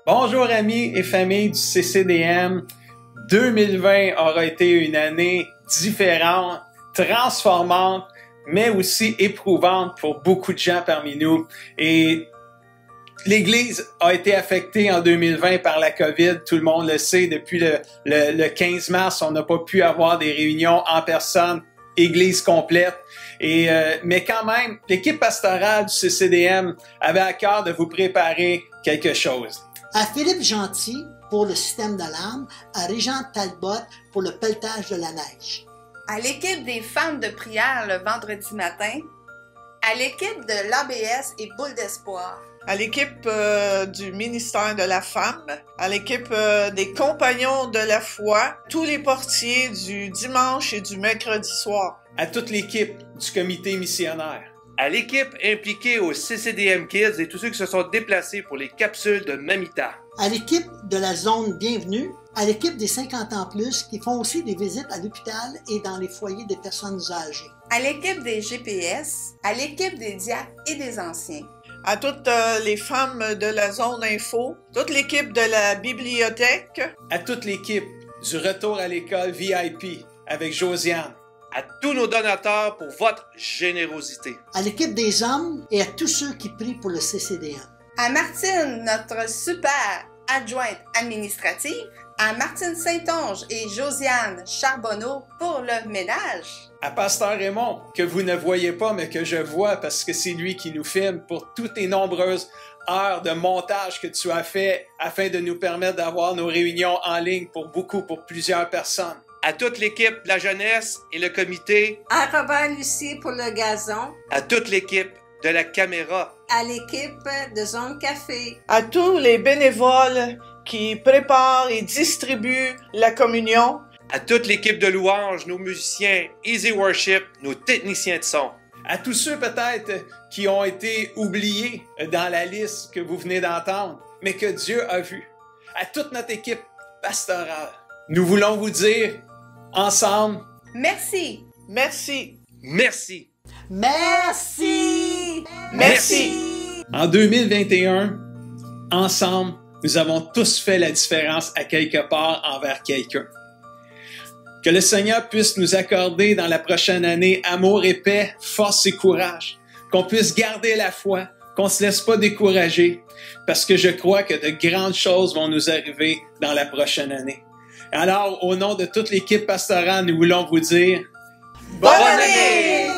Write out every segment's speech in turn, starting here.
Bonjour amis et familles du CCDM. 2020 aura été une année différente, transformante, mais aussi éprouvante pour beaucoup de gens parmi nous. Et l'Église a été affectée en 2020 par la COVID. Tout le monde le sait. Depuis le 15 mars, on n'a pas pu avoir des réunions en personne, Église complète. Mais quand même, l'équipe pastorale du CCDM avait à cœur de vous préparer quelque chose. À Philippe Gentil pour le système d'alarme, à Régent Talbot pour le pelletage de la neige. À l'équipe des femmes de prière le vendredi matin, à l'équipe de l'ABS et Boule d'Espoir, à l'équipe du ministère de la Femme, à l'équipe des Compagnons de la foi, tous les portiers du dimanche et du mercredi soir. À toute l'équipe du comité missionnaire. À l'équipe impliquée au CCDM Kids et tous ceux qui se sont déplacés pour les capsules de Mamita. À l'équipe de la zone Bienvenue, à l'équipe des 50 ans plus qui font aussi des visites à l'hôpital et dans les foyers des personnes âgées. À l'équipe des GPS, à l'équipe des diacres et des anciens. À toutes les femmes de la zone info, toute l'équipe de la bibliothèque. À toute l'équipe du retour à l'école VIP avec Josiane. À tous nos donateurs pour votre générosité. À l'équipe des hommes et à tous ceux qui prient pour le CCDM. À Martine, notre super adjointe administrative. À Martine Saint-Onge et Josiane Charbonneau pour le ménage. À Pasteur Raymond, que vous ne voyez pas mais que je vois parce que c'est lui qui nous filme, pour toutes tes nombreuses heures de montage que tu as fait afin de nous permettre d'avoir nos réunions en ligne pour plusieurs personnes. À toute l'équipe de la jeunesse et le comité. À Robert Lucie pour le gazon. À toute l'équipe de la caméra. À l'équipe de Zone Café. À tous les bénévoles qui préparent et distribuent la communion. À toute l'équipe de louanges, nos musiciens, Easy Worship, nos techniciens de son. À tous ceux peut-être qui ont été oubliés dans la liste que vous venez d'entendre, mais que Dieu a vu. À toute notre équipe pastorale. Nous voulons vous dire ensemble, merci. Merci. Merci. Merci. Merci. En 2021, ensemble, nous avons tous fait la différence à quelque part envers quelqu'un. Que le Seigneur puisse nous accorder dans la prochaine année amour et paix, force et courage. Qu'on puisse garder la foi, qu'on ne se laisse pas décourager, parce que je crois que de grandes choses vont nous arriver dans la prochaine année. Alors, au nom de toute l'équipe pastorale, nous voulons vous dire Bonne année!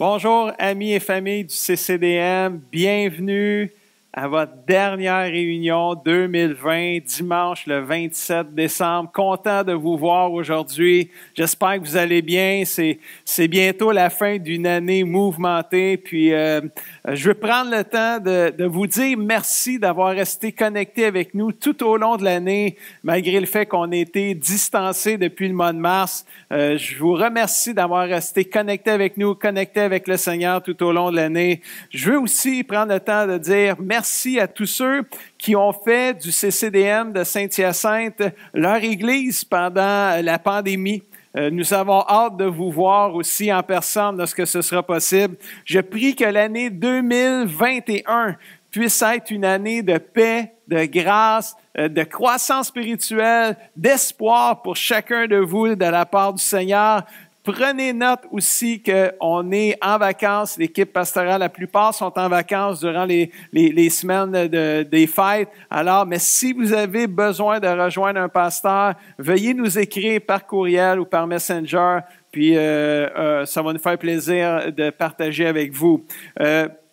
Bonjour amis et familles du CCDM, bienvenue à votre dernière réunion 2020, dimanche le 27 décembre. Content de vous voir aujourd'hui. J'espère que vous allez bien. C'est bientôt la fin d'une année mouvementée. Puis, je veux prendre le temps de vous dire merci d'avoir resté connecté avec nous tout au long de l'année, malgré le fait qu'on ait été distancés depuis le mois de mars. Je vous remercie d'avoir resté connecté avec nous, connecté avec le Seigneur tout au long de l'année. Je veux aussi prendre le temps de dire merci à tous ceux qui ont fait du CCDM de Saint-Hyacinthe leur église pendant la pandémie. Nous avons hâte de vous voir aussi en personne lorsque ce sera possible. Je prie que l'année 2021 puisse être une année de paix, de grâce, de croissance spirituelle, d'espoir pour chacun de vous de la part du Seigneur. Prenez note aussi qu'on est en vacances. L'équipe pastorale, la plupart sont en vacances durant les semaines des fêtes. Alors, mais si vous avez besoin de rejoindre un pasteur, veuillez nous écrire par courriel ou par Messenger. Puis, ça va nous faire plaisir de partager avec vous.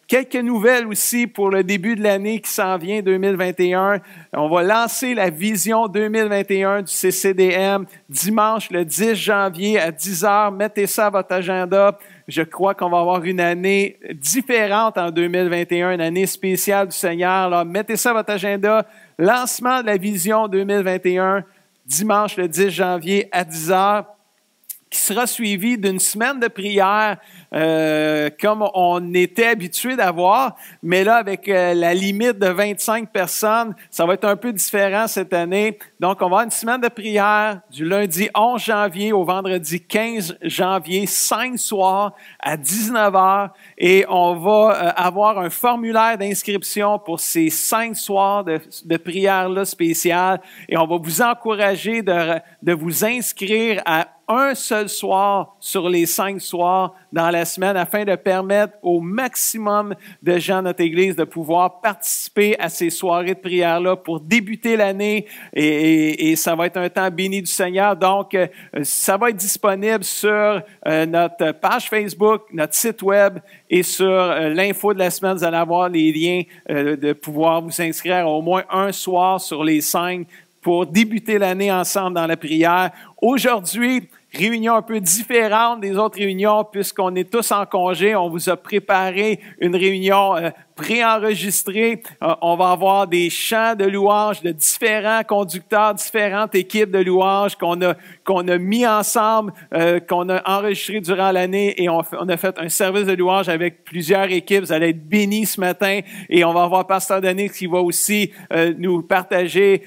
Quelques nouvelles aussi pour le début de l'année qui s'en vient, 2021. On va lancer la vision 2021 du CCDM dimanche le 10 janvier à 10h. Mettez ça à votre agenda. Je crois qu'on va avoir une année différente en 2021, une année spéciale du Seigneur. Alors, mettez ça à votre agenda. Lancement de la vision 2021, dimanche le 10 janvier à 10h. qui sera suivi d'une semaine de prière comme on était habitué d'avoir. Mais là, avec la limite de 25 personnes, ça va être un peu différent cette année. Donc, on va avoir une semaine de prière du lundi 11 janvier au vendredi 15 janvier, 5 soirs à 19h. Et on va avoir un formulaire d'inscription pour ces 5 soirs de prière-là spéciale. Et on va vous encourager de vous inscrire à un seul soir sur les 5 soirs dans la semaine afin de permettre au maximum de gens de notre Église de pouvoir participer à ces soirées de prière-là pour débuter l'année et ça va être un temps béni du Seigneur. Donc, ça va être disponible sur notre page Facebook, notre site web et sur l'info de la semaine. Vous allez avoir les liens de pouvoir vous inscrire au moins un soir sur les 5 pour débuter l'année ensemble dans la prière. Aujourd'hui, réunion un peu différente des autres réunions puisqu'on est tous en congé. On vous a préparé une réunion préenregistrée. On va avoir des chants de louanges de différents conducteurs, différentes équipes de louanges qu'on a mis ensemble, qu'on a enregistré durant l'année et on a fait un service de louange avec plusieurs équipes. Vous allez être bénis ce matin et on va avoir Pasteur Denis qui va aussi nous partager,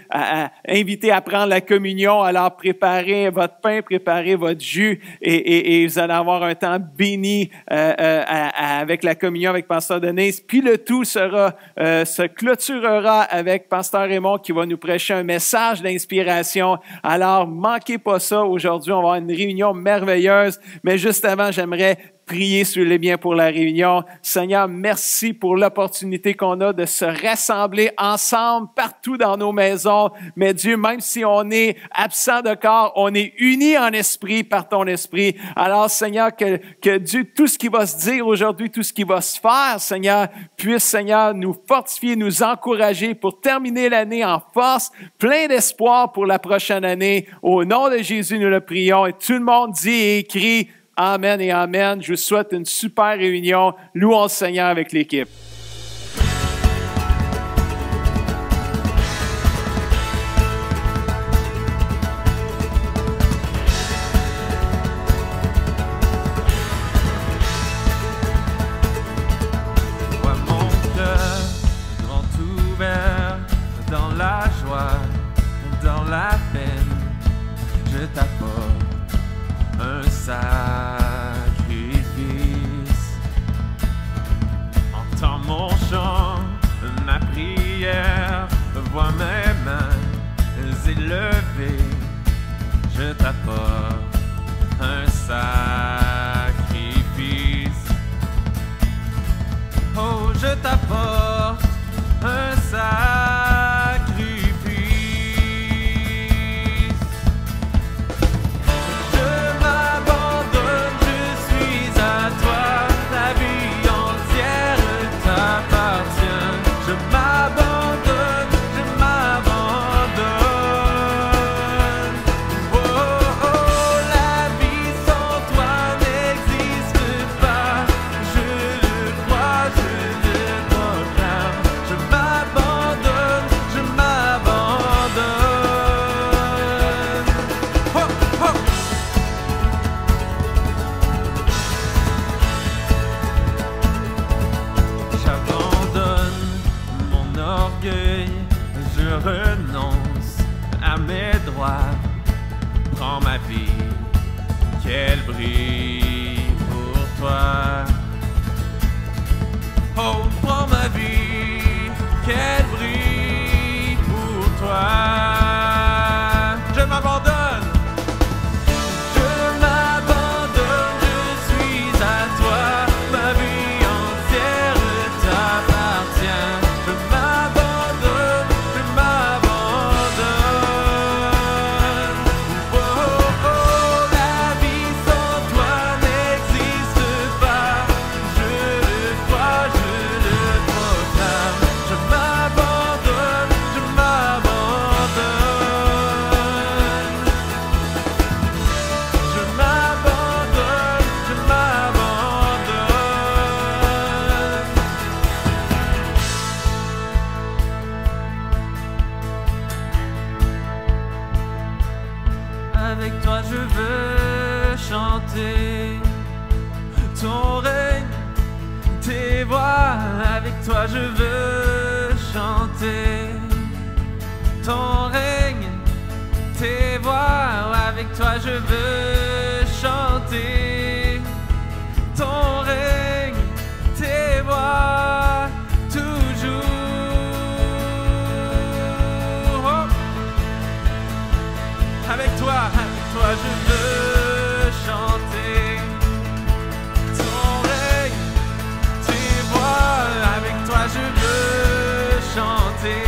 inviter à prendre la communion. Alors préparez votre pain, préparez votre jus et vous allez avoir un temps béni avec la communion avec Pasteur Denis. Puis le tout se clôturera avec Pasteur Raymond qui va nous prêcher un message d'inspiration. Alors, manquez pas ça. Aujourd'hui, on va avoir une réunion merveilleuse. Mais juste avant, j'aimerais prier sur les biens pour la réunion. Seigneur, merci pour l'opportunité qu'on a de se rassembler ensemble partout dans nos maisons. Mais Dieu, même si on est absent de corps, on est unis en esprit par ton esprit. Alors, Seigneur, que Dieu, tout ce qui va se dire aujourd'hui, tout ce qui va se faire, Seigneur, puisse, Seigneur, nous fortifier, nous encourager pour terminer l'année en force, plein d'espoir pour la prochaine année. Au nom de Jésus, nous le prions. Et tout le monde dit et écrit Amen et Amen. Je vous souhaite une super réunion. Louons le Seigneur avec l'équipe. Vois mon cœur grand ouvert dans la joie, dans la peine. Je t'apporte un sacrifice. Entends mon chant, ma prière, vois mes mains élevées. Je t'apporte un sacrifice. Oh, je t'apporte un sacrifice. Oh, oh, oh. avec toi je veux chanter ton règne, tes voix, avec toi je veux chanter ton règne, tes voix, toujours. Oh. Avec toi je veux chanter ton règne, tes voix, avec toi je veux chanter.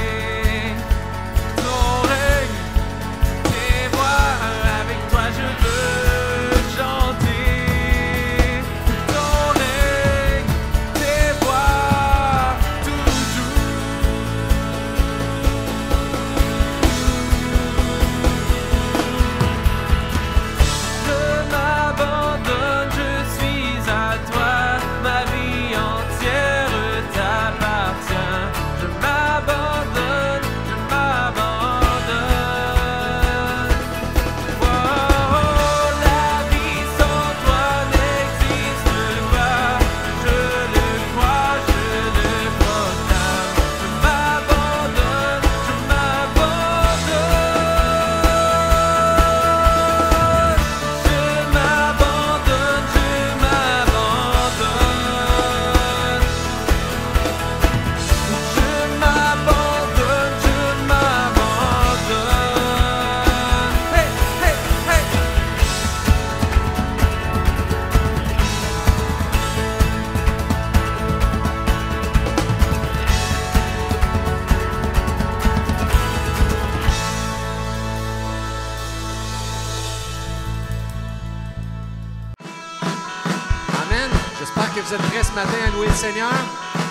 Vous êtes prêts ce matin à louer le Seigneur?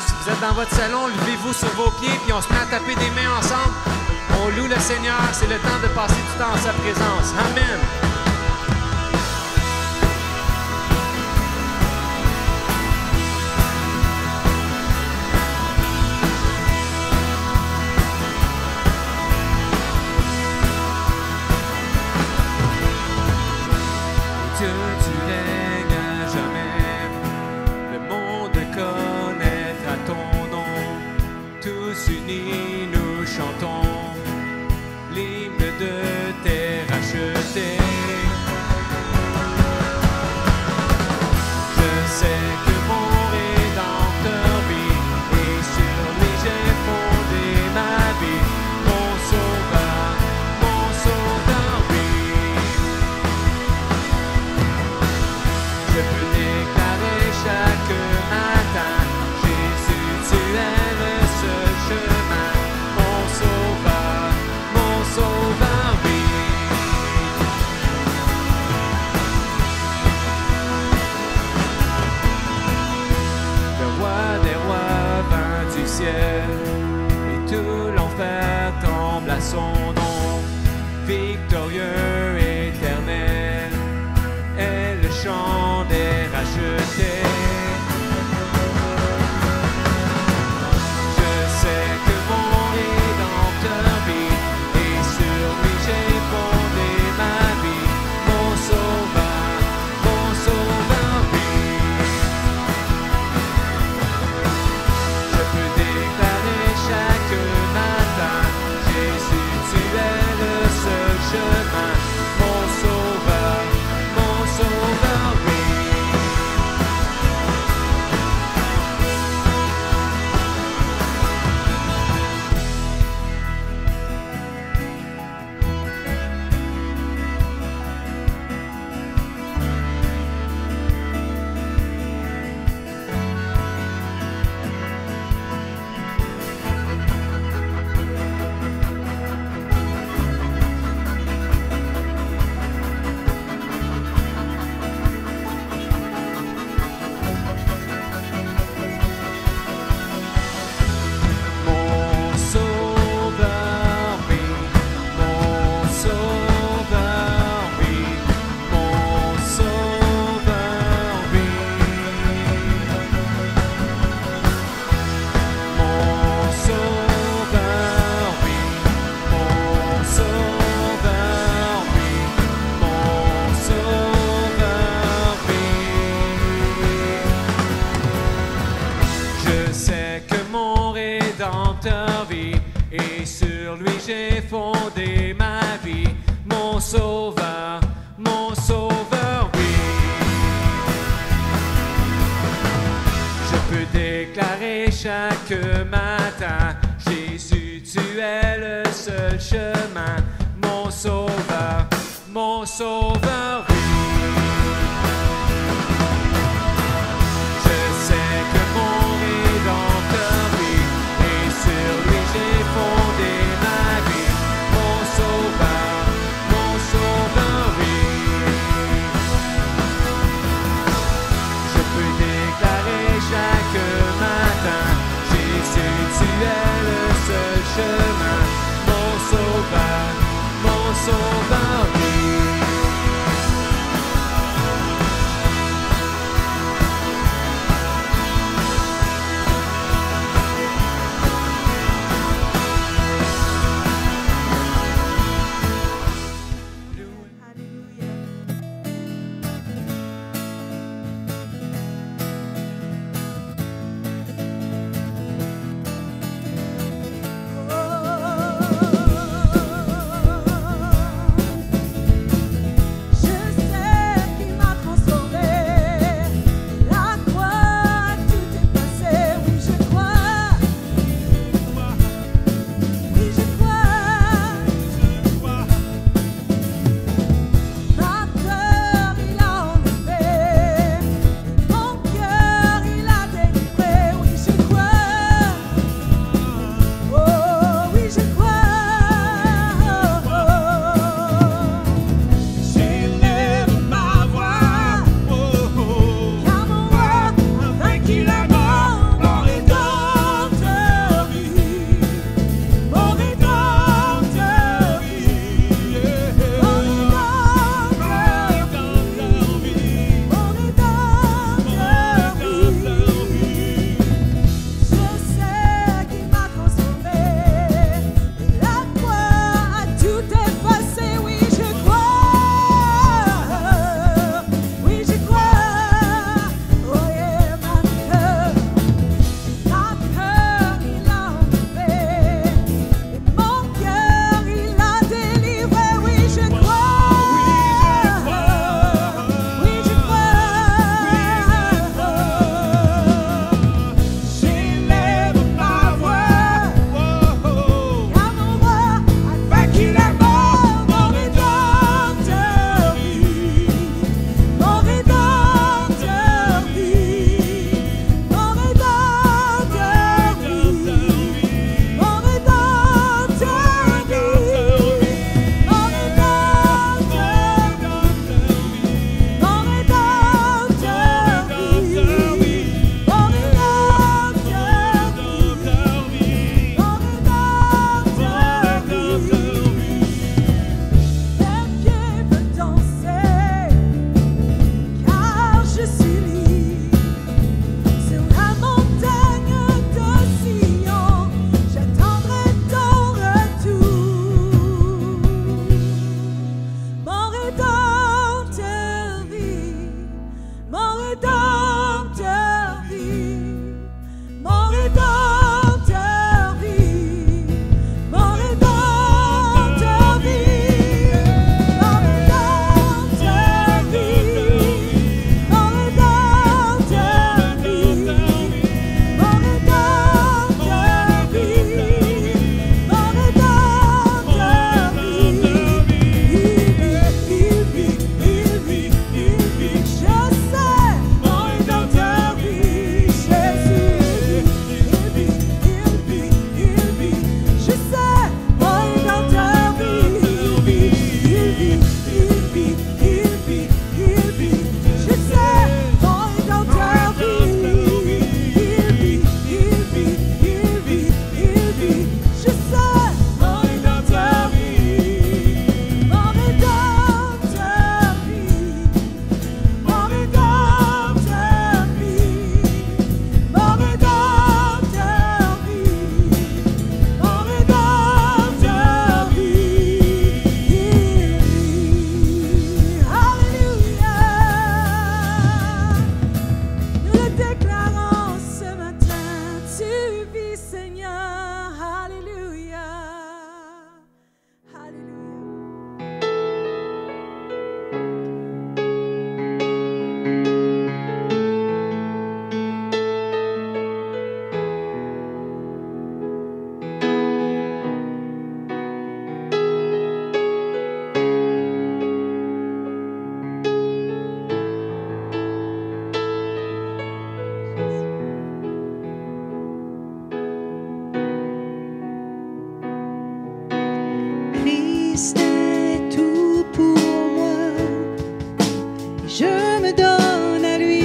Si vous êtes dans votre salon, levez-vous sur vos pieds puis on se met à taper des mains ensemble. On loue le Seigneur, c'est le temps de passer du temps en sa présence. Amen. Et tout l'enfer tremble à son nom. Victorieux, éternel est le chant des rachetés. Je sais que mon Rédempteur vit et sur lui j'ai fondé ma vie. Mon sauveur vit. Je peux déclarer chaque matin, Jésus, tu es le seul chemin. Mon sauveur vit. sauveur, oui. Je peux déclarer chaque matin, Jésus, tu es le seul chemin, mon sauveur, oui. Je sais que mon Rédempteur vit, et sur lui j'ai fondé ma vie, mon sauveur, oui. Je peux déclarer chaque matin, Jésus, tu es le seul chemin, mon sauveur, oui.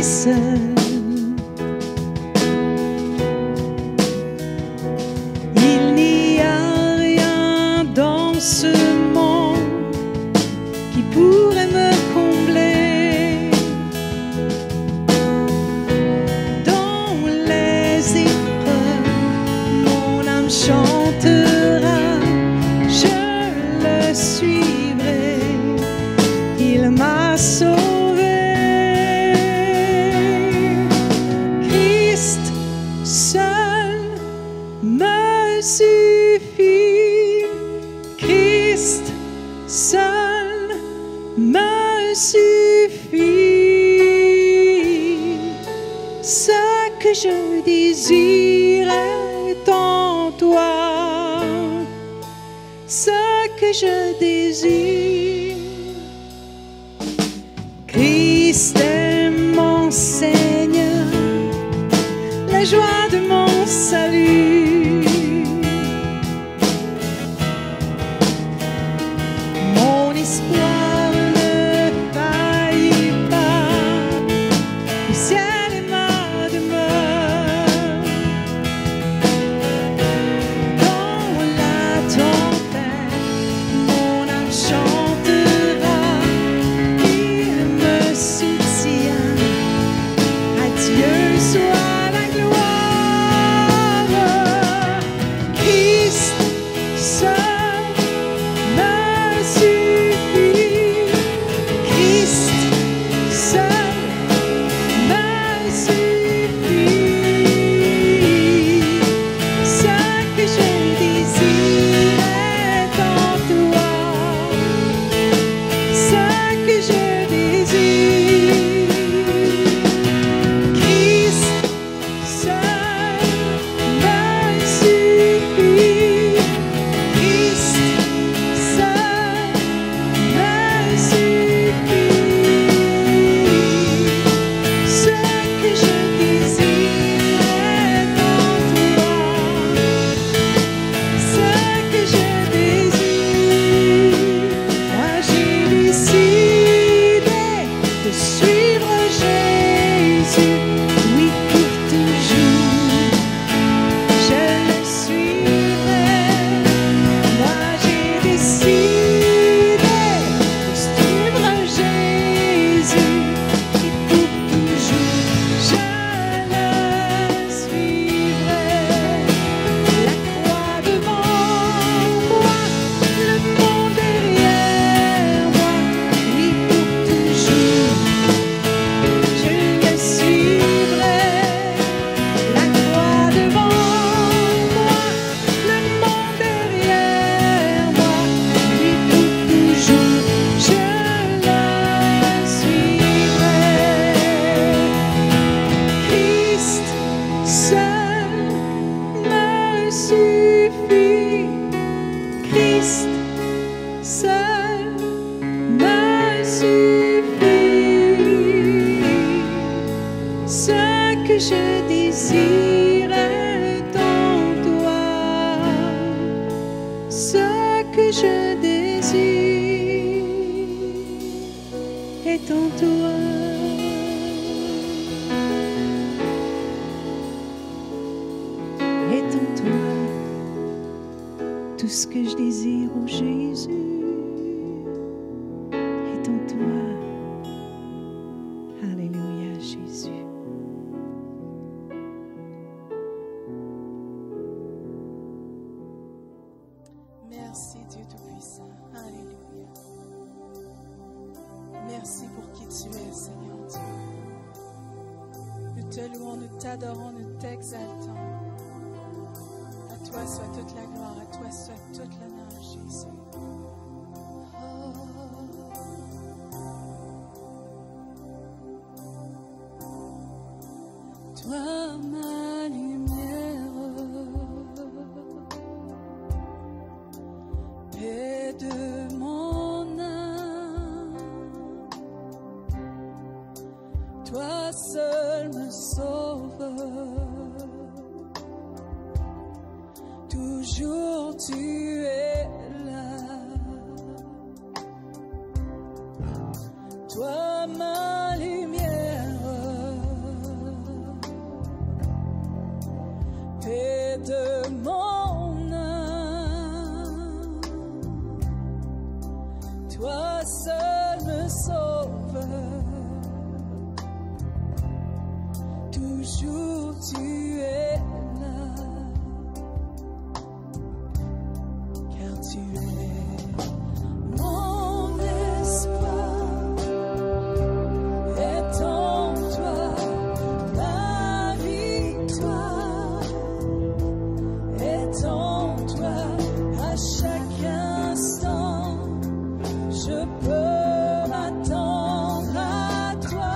seul. Il n'y a rien dans ce monde qui pourrait me combler. Dans les épreuves, mon âme chantera, je le suivrai, il m'a sauvé. Christ seul me suffit, Christ seul me suffit. Ce que je désire est en toi, ce que je désire. Christ est mon Seigneur, la joie de mon salut. Mon espoir ne faillit pas, le ciel est ma demeure. Dans la tempête, mon âme chantera, il me soutient. À Dieu soit la gloire. Christ seul me suffit, Christ seul me suffit. Ce que je désire est en toi, ce que je désire. Christ seul me suffit, Christ seul me suffit. Ce que je désire est en toi, ce que je désire. Moi j'ai décidé de suivre Jésus, oui pour toujours, je le suivrai. Moi j'ai décidé de suivre Jésus, et pour toujours, je le suivrai. La croix devant moi, le monde derrière moi, oui pour toujours, je le suivrai. La croix devant moi, le monde derrière moi, oui pour toujours, je le suivrai. Christ seul me suffit, Christ seul me suffit. Ce que je désire est en toi, ce que je désire est en toi. Est en toi. Tout ce que je désire, oh Jésus, est en toi. Alléluia, Jésus. Merci Dieu Tout-Puissant. Alléluia. Merci pour qui tu es, Seigneur Dieu. Nous te louons, nous t'adorons, nous t'exaltons. À toi soit toute la gloire, à toi soit toute l'honneur, Jésus. Toi ma lumière, paix de mon âme, toi seul me sauve, toujours tu es là. Toi ma lumière, toujours tu es là, car tu es mon espoir, est en toi la victoire, est en toi à chaque instant, je peux m'attendre à toi.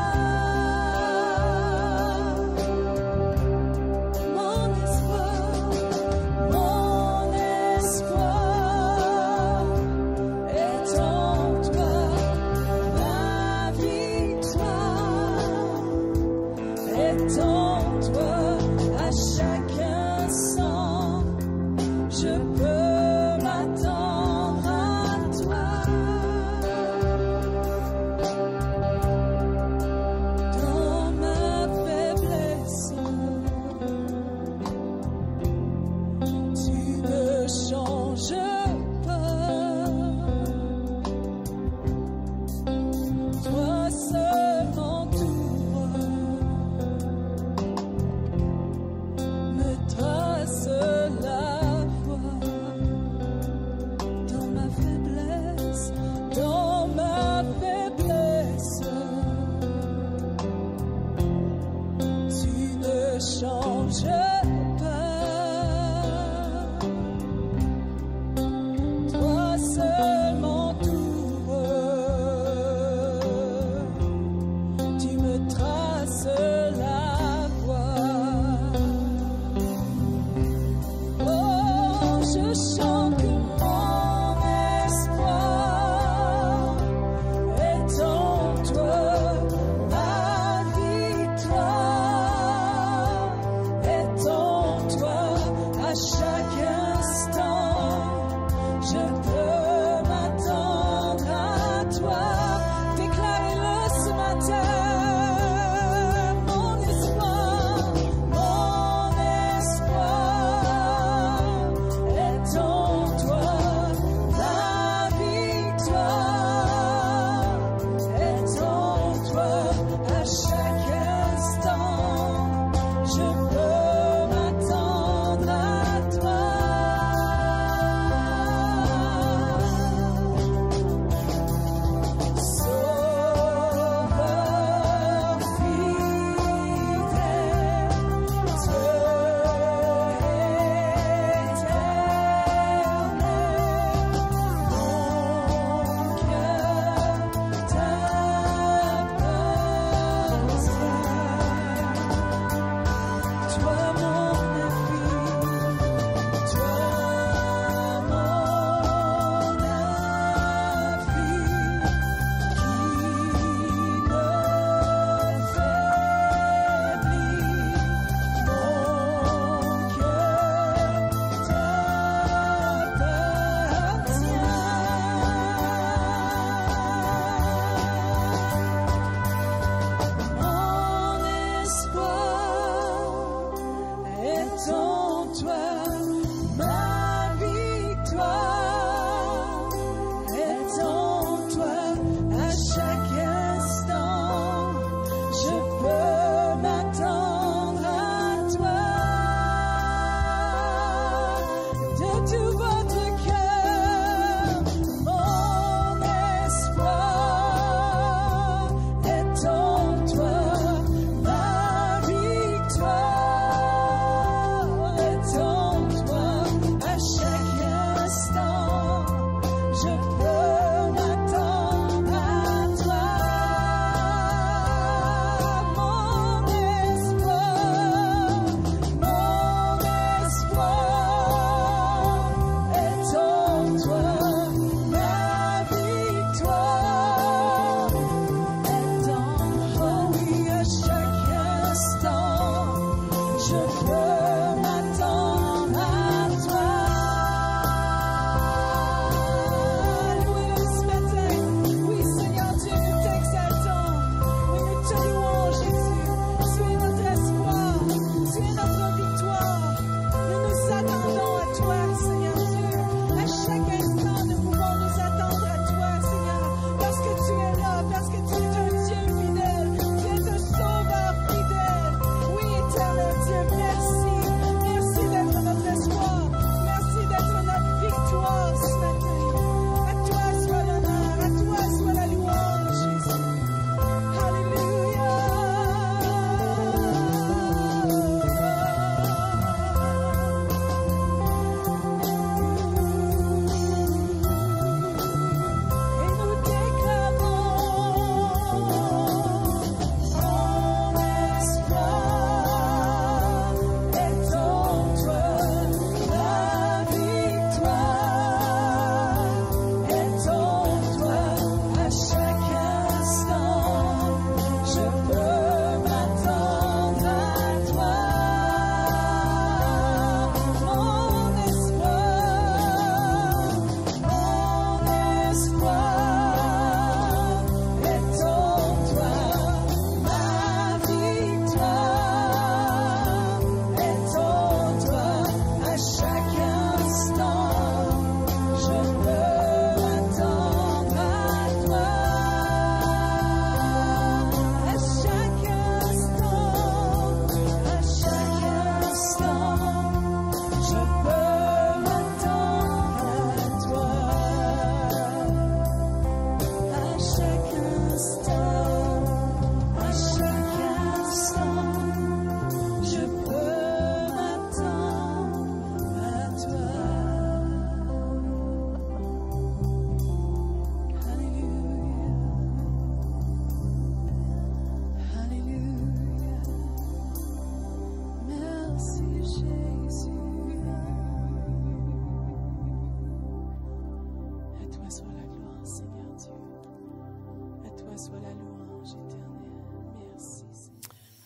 Est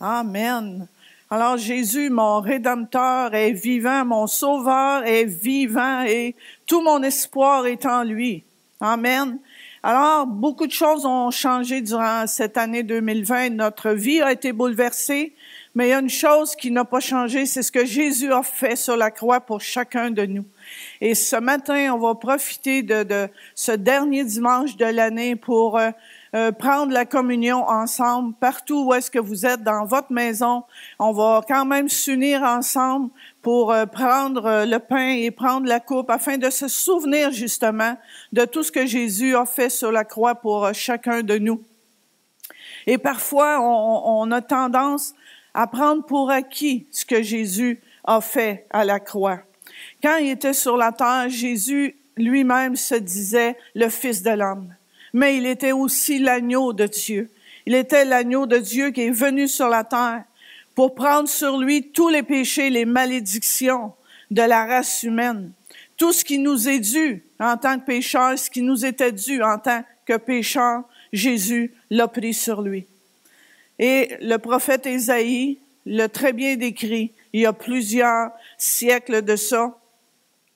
Amen. Alors Jésus, mon Rédempteur, est vivant, mon Sauveur est vivant et tout mon espoir est en lui. Amen. Alors, beaucoup de choses ont changé durant cette année 2020. Notre vie a été bouleversée, mais il y a une chose qui n'a pas changé, c'est ce que Jésus a fait sur la croix pour chacun de nous. Et ce matin, on va profiter de ce dernier dimanche de l'année pour prendre la communion ensemble, partout où est-ce que vous êtes, dans votre maison. On va quand même s'unir ensemble pour prendre le pain et prendre la coupe afin de se souvenir justement de tout ce que Jésus a fait sur la croix pour chacun de nous. Et parfois, on a tendance à prendre pour acquis ce que Jésus a fait à la croix. Quand il était sur la terre, Jésus lui-même se disait le Fils de l'homme. Mais il était aussi l'agneau de Dieu. Il était l'agneau de Dieu qui est venu sur la terre pour prendre sur lui tous les péchés, les malédictions de la race humaine. Tout ce qui nous est dû en tant que pécheurs, ce qui nous était dû en tant que pécheurs, Jésus l'a pris sur lui. Et le prophète Ésaïe l'a très bien décrit, il y a plusieurs siècles de ça,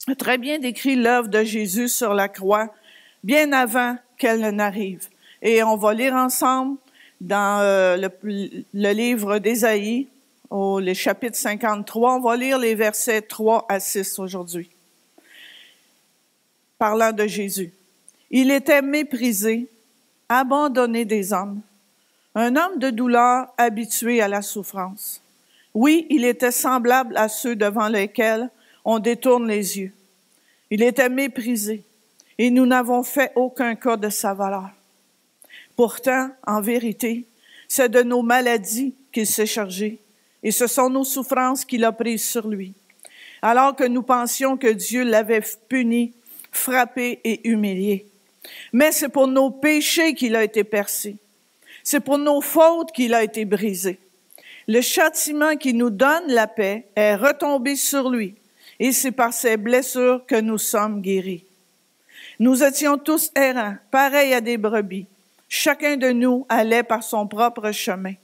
a très bien décrit l'œuvre de Jésus sur la croix, bien avant qu'elle n'arrive. Et on va lire ensemble dans le livre d'Ésaïe, le chapitre 53, on va lire les versets 3 à 6 aujourd'hui. Parlant de Jésus. Il était méprisé, abandonné des hommes, un homme de douleur habitué à la souffrance. Oui, il était semblable à ceux devant lesquels on détourne les yeux. Il était méprisé et nous n'avons fait aucun cas de sa valeur. Pourtant, en vérité, c'est de nos maladies qu'il s'est chargé et ce sont nos souffrances qu'il a prises sur lui. Alors que nous pensions que Dieu l'avait puni, frappé et humilié. Mais c'est pour nos péchés qu'il a été percé. C'est pour nos fautes qu'il a été brisé. Le châtiment qui nous donne la paix est retombé sur lui, et c'est par ses blessures que nous sommes guéris. Nous étions tous errants, pareils à des brebis. Chacun de nous allait par son propre chemin.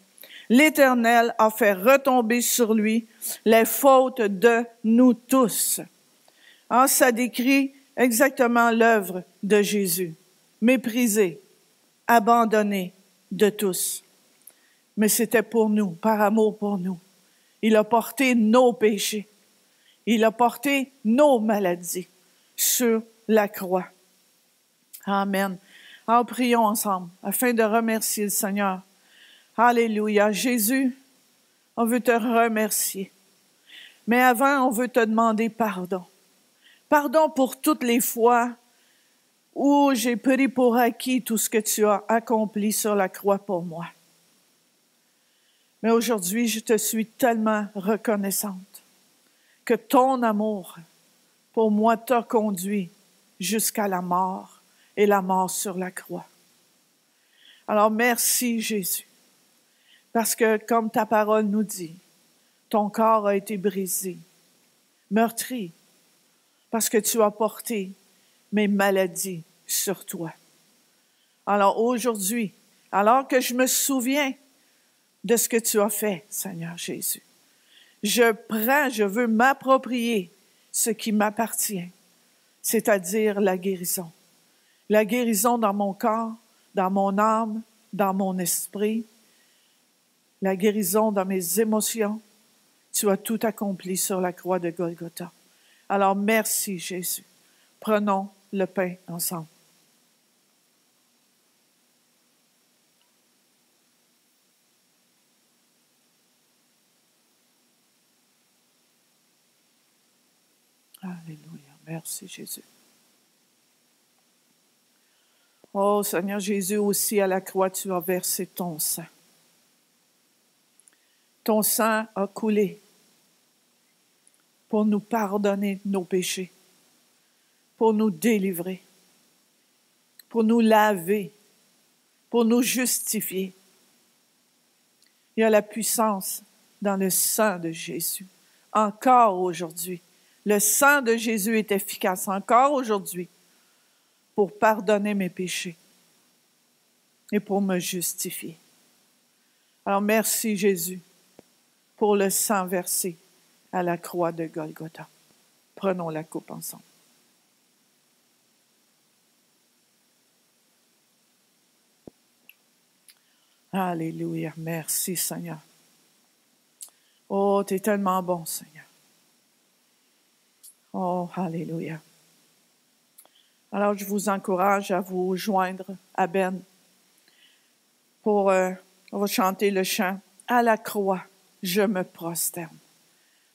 L'Éternel a fait retomber sur lui les fautes de nous tous. Alors, ça décrit exactement l'œuvre de Jésus. Méprisé, abandonné de tous. Mais c'était pour nous, par amour pour nous. Il a porté nos péchés. Il a porté nos maladies sur la croix. Amen. Alors, prions ensemble afin de remercier le Seigneur. Alléluia. Jésus, on veut te remercier. Mais avant, on veut te demander pardon. Pardon pour toutes les fois où j'ai pris pour acquis tout ce que tu as accompli sur la croix pour moi. Mais aujourd'hui, je te suis tellement reconnaissante que ton amour pour moi t'a conduit jusqu'à la mort et la mort sur la croix. Alors merci Jésus, parce que comme ta parole nous dit, ton corps a été brisé, meurtri, parce que tu as porté mes maladies sur toi. Alors aujourd'hui, alors que je me souviens de ce que tu as fait, Seigneur Jésus, je veux m'approprier ce qui m'appartient, c'est-à-dire la guérison. La guérison dans mon corps, dans mon âme, dans mon esprit, la guérison dans mes émotions. Tu as tout accompli sur la croix de Golgotha. Alors merci Jésus. Prenons le pain ensemble. Alléluia. Merci Jésus. Oh Seigneur Jésus, aussi à la croix, tu as versé ton sang. Ton sang a coulé pour nous pardonner nos péchés, pour nous délivrer, pour nous laver, pour nous justifier. Il y a la puissance dans le sang de Jésus. Encore aujourd'hui, le sang de Jésus est efficace encore aujourd'hui pour pardonner mes péchés et pour me justifier. Alors merci Jésus pour le sang versé à la croix de Golgotha. Prenons la coupe ensemble. Alléluia. Merci, Seigneur. Oh, tu es tellement bon, Seigneur. Oh, alléluia. Alors, je vous encourage à vous joindre à Ben pour, on va chanter le chant « À la croix, je me prosterne ».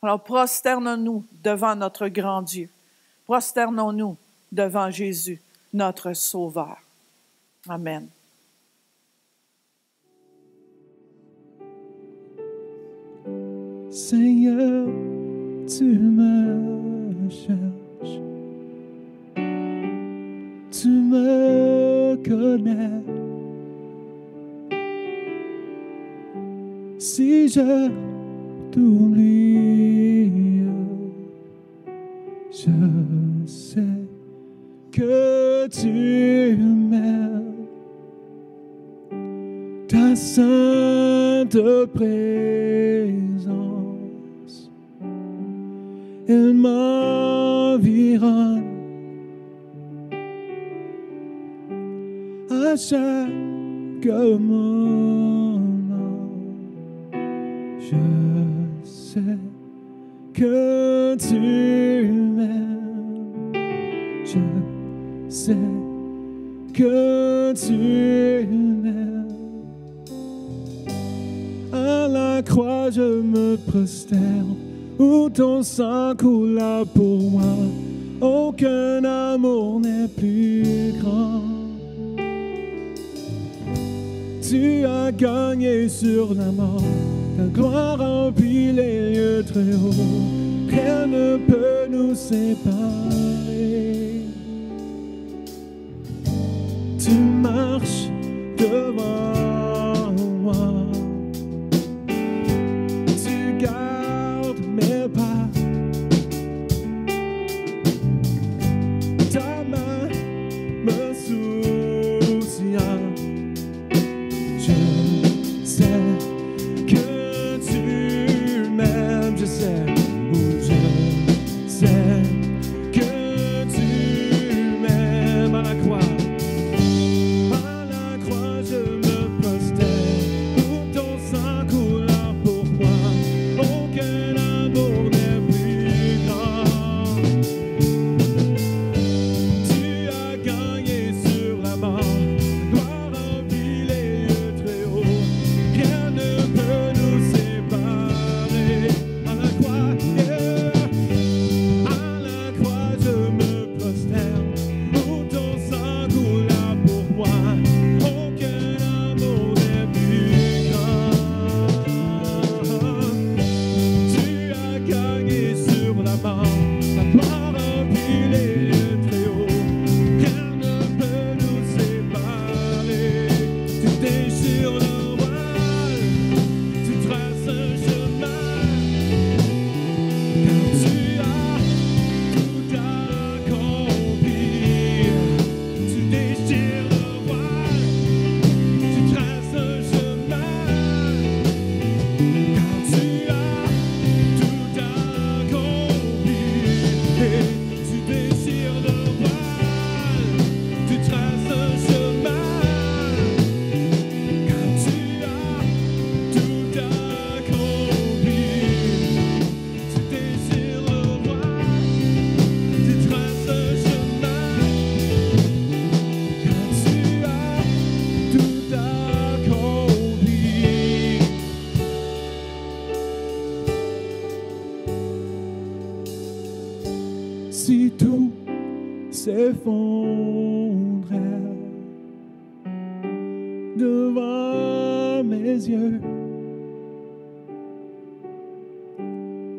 Alors, prosternons-nous devant notre grand Dieu. Prosternons-nous devant Jésus, notre Sauveur. Amen. Seigneur, tu me cherches, tu me connais. Si je t'oublie, je sais que tu m'aimes. Ta sainte présence, elle m'environne. À chaque moment, je sais que tu m'aimes. Je sais que tu m'aimes. À la croix, je me prosterne, où ton sang coula pour moi. Aucun amour n'est plus grand. Tu as gagné sur la mort, ta gloire remplit les lieux très hauts. Rien ne peut nous séparer. Tu marches devant moi. Tu gardes mes pas. Ta main me soutient. Je sais que tu m'aimes. Je sais, je sais que tu m'aimes. À la croix. Si tout s'effondrait devant mes yeux,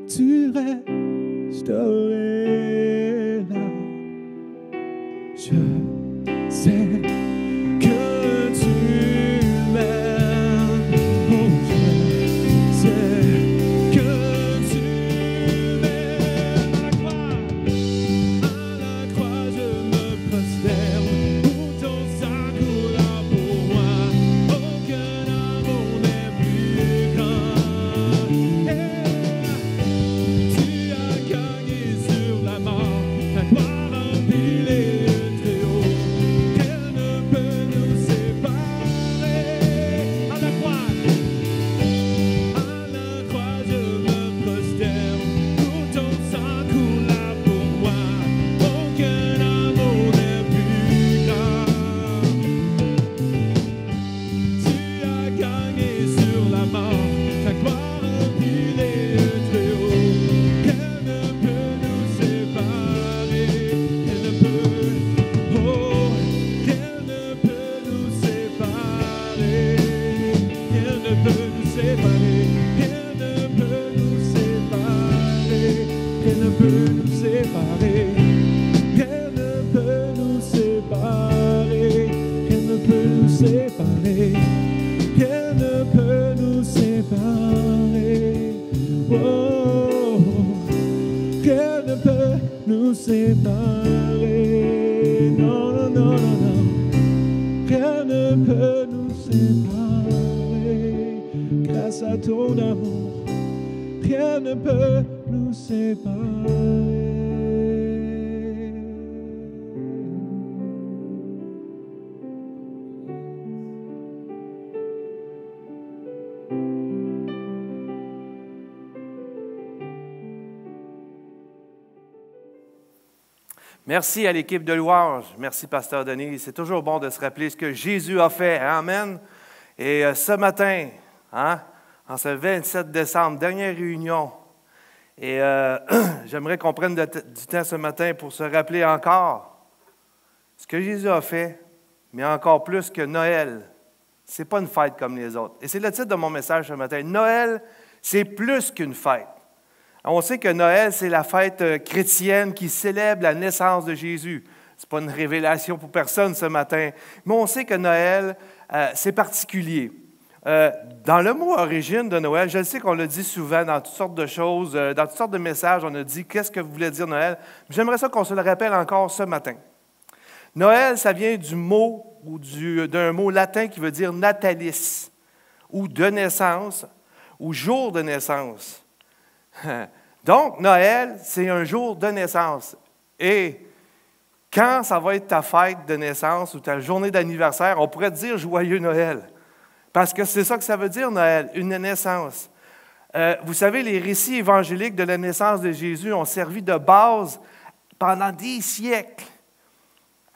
tu resterais là. Je sais que tu m'aimes. Oh, je sais que tu m'aimes. À la croix, je me prosterne, où ton sang coula pour moi. Aucun amour n'est plus grand. nous séparer. Non, non, non, non, non. Rien ne peut nous séparer. Grâce à ton amour, rien ne peut nous séparer. Merci à l'équipe de louange. Merci, Pasteur Denis. C'est toujours bon de se rappeler ce que Jésus a fait. Amen. Et ce matin, en ce 27 décembre, dernière réunion, et j'aimerais qu'on prenne du temps ce matin pour se rappeler encore ce que Jésus a fait, mais encore plus que Noël. Ce n'est pas une fête comme les autres. Et c'est le titre de mon message ce matin. Noël, c'est plus qu'une fête. On sait que Noël, c'est la fête chrétienne qui célèbre la naissance de Jésus. Ce n'est pas une révélation pour personne ce matin, mais on sait que Noël, c'est particulier. Dans le mot origine de Noël, je sais qu'on le dit souvent dans toutes sortes de choses, dans toutes sortes de messages, on a dit « Qu'est-ce que voulait dire Noël? » J'aimerais ça qu'on se le rappelle encore ce matin. Noël, ça vient du mot ou d'un mot latin qui veut dire « natalis » ou « de naissance » ou « jour de naissance ». Donc, Noël, c'est un jour de naissance. Et quand ça va être ta fête de naissance ou ta journée d'anniversaire, on pourrait te dire « Joyeux Noël ». Parce que c'est ça que ça veut dire, Noël, une naissance. Vous savez, les récits évangéliques de la naissance de Jésus ont servi de base pendant des siècles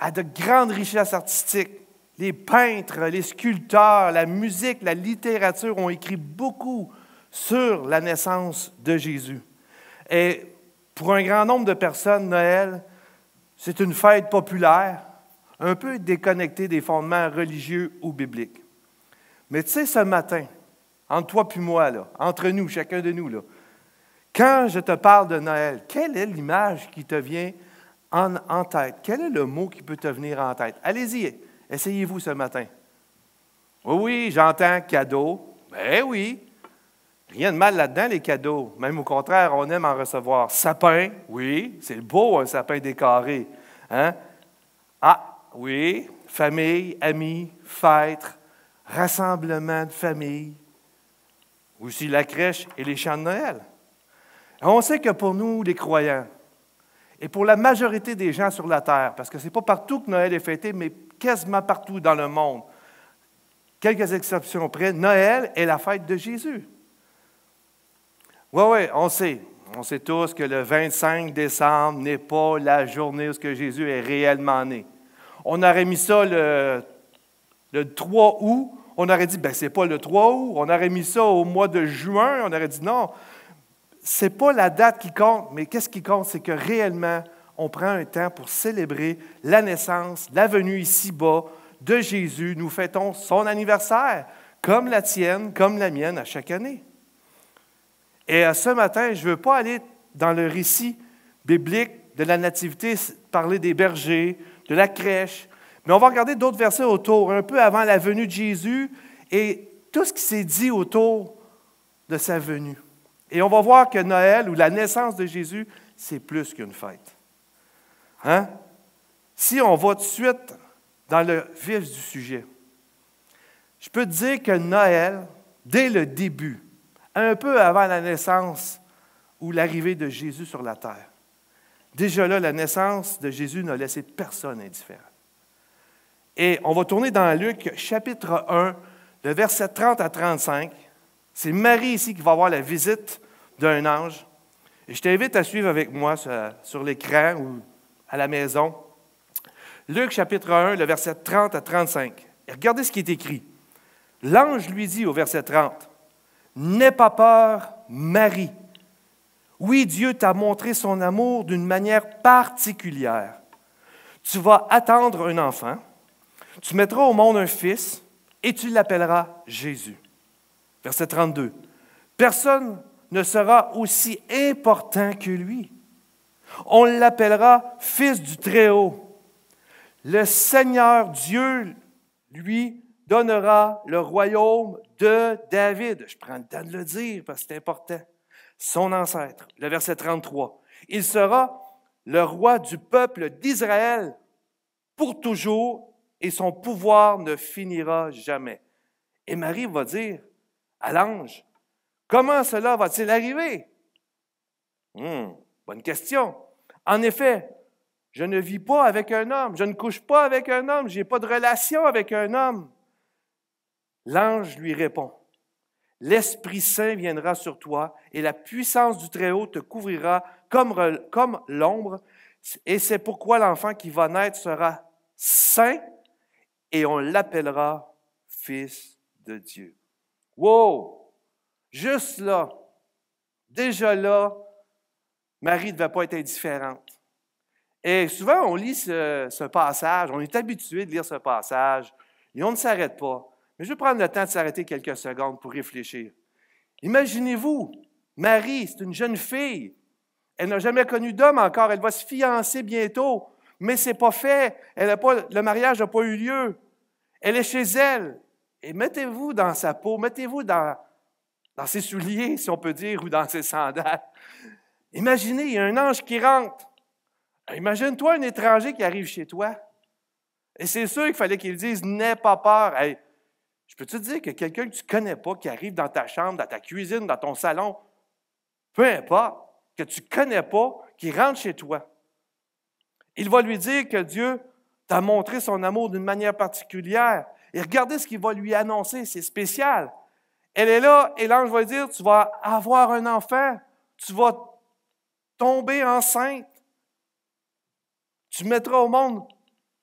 à de grandes richesses artistiques. Les peintres, les sculpteurs, la musique, la littérature ont écrit beaucoup sur la naissance de Jésus. Et pour un grand nombre de personnes, Noël, c'est une fête populaire, un peu déconnectée des fondements religieux ou bibliques. Mais tu sais, ce matin, entre toi et moi, là, entre nous, chacun de nous, là, quand je te parle de Noël, quelle est l'image qui te vient en tête? Quel est le mot qui peut te venir en tête? Allez-y, essayez-vous ce matin. Oui, j'entends cadeau. Ben oui. Rien de mal là-dedans, les cadeaux. Même au contraire, on aime en recevoir. Sapin, oui, c'est beau, un sapin décoré. Hein? Ah, oui, famille, amis, fêtes, rassemblement de famille. Aussi la crèche et les chants de Noël. On sait que pour nous, les croyants, et pour la majorité des gens sur la terre, parce que ce n'est pas partout que Noël est fêté, mais quasiment partout dans le monde, quelques exceptions près, Noël est la fête de Jésus. Oui, on sait. On sait tous que le 25 décembre n'est pas la journée où Jésus est réellement né. On aurait mis ça le 3 août, on aurait dit, c'est pas le 3 août. On aurait mis ça au mois de juin, on aurait dit, non, c'est pas la date qui compte, mais qu'est-ce qui compte, c'est que réellement, on prend un temps pour célébrer la naissance, la venue ici-bas de Jésus. Nous fêtons son anniversaire, comme la tienne, comme la mienne, à chaque année. Et ce matin, je ne veux pas aller dans le récit biblique de la nativité, parler des bergers, de la crèche, mais on va regarder d'autres versets autour, un peu avant la venue de Jésus et tout ce qui s'est dit autour de sa venue. Et on va voir que Noël, ou la naissance de Jésus, c'est plus qu'une fête. Hein? Si on va tout de suite dans le vif du sujet, je peux te dire que Noël, dès le début, un peu avant la naissance ou l'arrivée de Jésus sur la terre, déjà là, la naissance de Jésus n'a laissé personne indifférent. Et on va tourner dans Luc, chapitre 1, le verset 30 à 35. C'est Marie ici qui va avoir la visite d'un ange. Et je t'invite à suivre avec moi sur l'écran ou à la maison. Luc, chapitre 1, le verset 30 à 35. Et regardez ce qui est écrit. L'ange lui dit au verset 30, « N'aie pas peur, Marie. Oui, Dieu t'a montré son amour d'une manière particulière. Tu vas attendre un enfant. Tu mettras au monde un fils et tu l'appelleras Jésus. » Verset 32. « Personne ne sera aussi important que lui. On l'appellera Fils du Très-Haut. Le Seigneur Dieu, lui, donnera le royaume de David. » Je prends le temps de le dire parce que c'est important. Son ancêtre. Le verset 33. « Il sera le roi du peuple d'Israël pour toujours, et son pouvoir ne finira jamais. Et Marie va dire à l'ange, comment cela va-t-il arriver? Bonne question. En effet, je ne vis pas avec un homme, je ne couche pas avec un homme, je n'ai pas de relation avec un homme. L'ange lui répond, l'Esprit Saint viendra sur toi et la puissance du Très-Haut te couvrira comme l'ombre, et c'est pourquoi l'enfant qui va naître sera saint et on l'appellera Fils de Dieu. Wow! Juste là, déjà là, Marie ne devait pas être indifférente. Et souvent, on lit ce passage, on est habitué de lire ce passage, et on ne s'arrête pas. Mais je vais prendre le temps de s'arrêter quelques secondes pour réfléchir. Imaginez-vous, Marie, c'est une jeune fille. Elle n'a jamais connu d'homme encore, elle va se fiancer bientôt, mais ce n'est pas fait. Le mariage n'a pas eu lieu. Elle est chez elle. Et mettez-vous dans sa peau, mettez-vous dans ses souliers, si on peut dire, ou dans ses sandales. Imaginez, il y a un ange qui rentre. Imagine-toi un étranger qui arrive chez toi. Et c'est sûr qu'il fallait qu'il dise « N'aie pas peur ». Hey, je peux te dire que quelqu'un que tu ne connais pas, qui arrive dans ta chambre, dans ta cuisine, dans ton salon, peu importe, que tu ne connais pas, qui rentre chez toi. Il va lui dire que Dieu t'a montré son amour d'une manière particulière. Et regardez ce qu'il va lui annoncer, c'est spécial. Elle est là et l'ange va lui dire, tu vas avoir un enfant, tu vas tomber enceinte. Tu mettras au monde,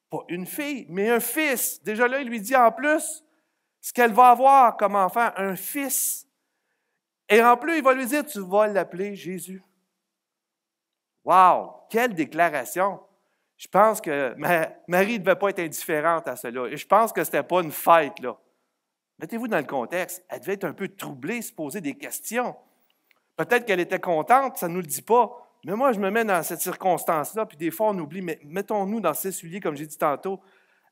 pas une fille, mais un fils. Déjà là, il lui dit en plus ce qu'elle va avoir comme enfant, un fils. Et en plus, il va lui dire, tu vas l'appeler Jésus. Wow! Quelle déclaration! Je pense que Marie ne devait pas être indifférente à cela. Et je pense que ce n'était pas une fête, là. Mettez-vous dans le contexte. Elle devait être un peu troublée, se poser des questions. Peut-être qu'elle était contente, ça ne nous le dit pas. Mais moi, je me mets dans cette circonstance-là, puis des fois, on oublie, mais mettons-nous dans ces souliers, comme j'ai dit tantôt.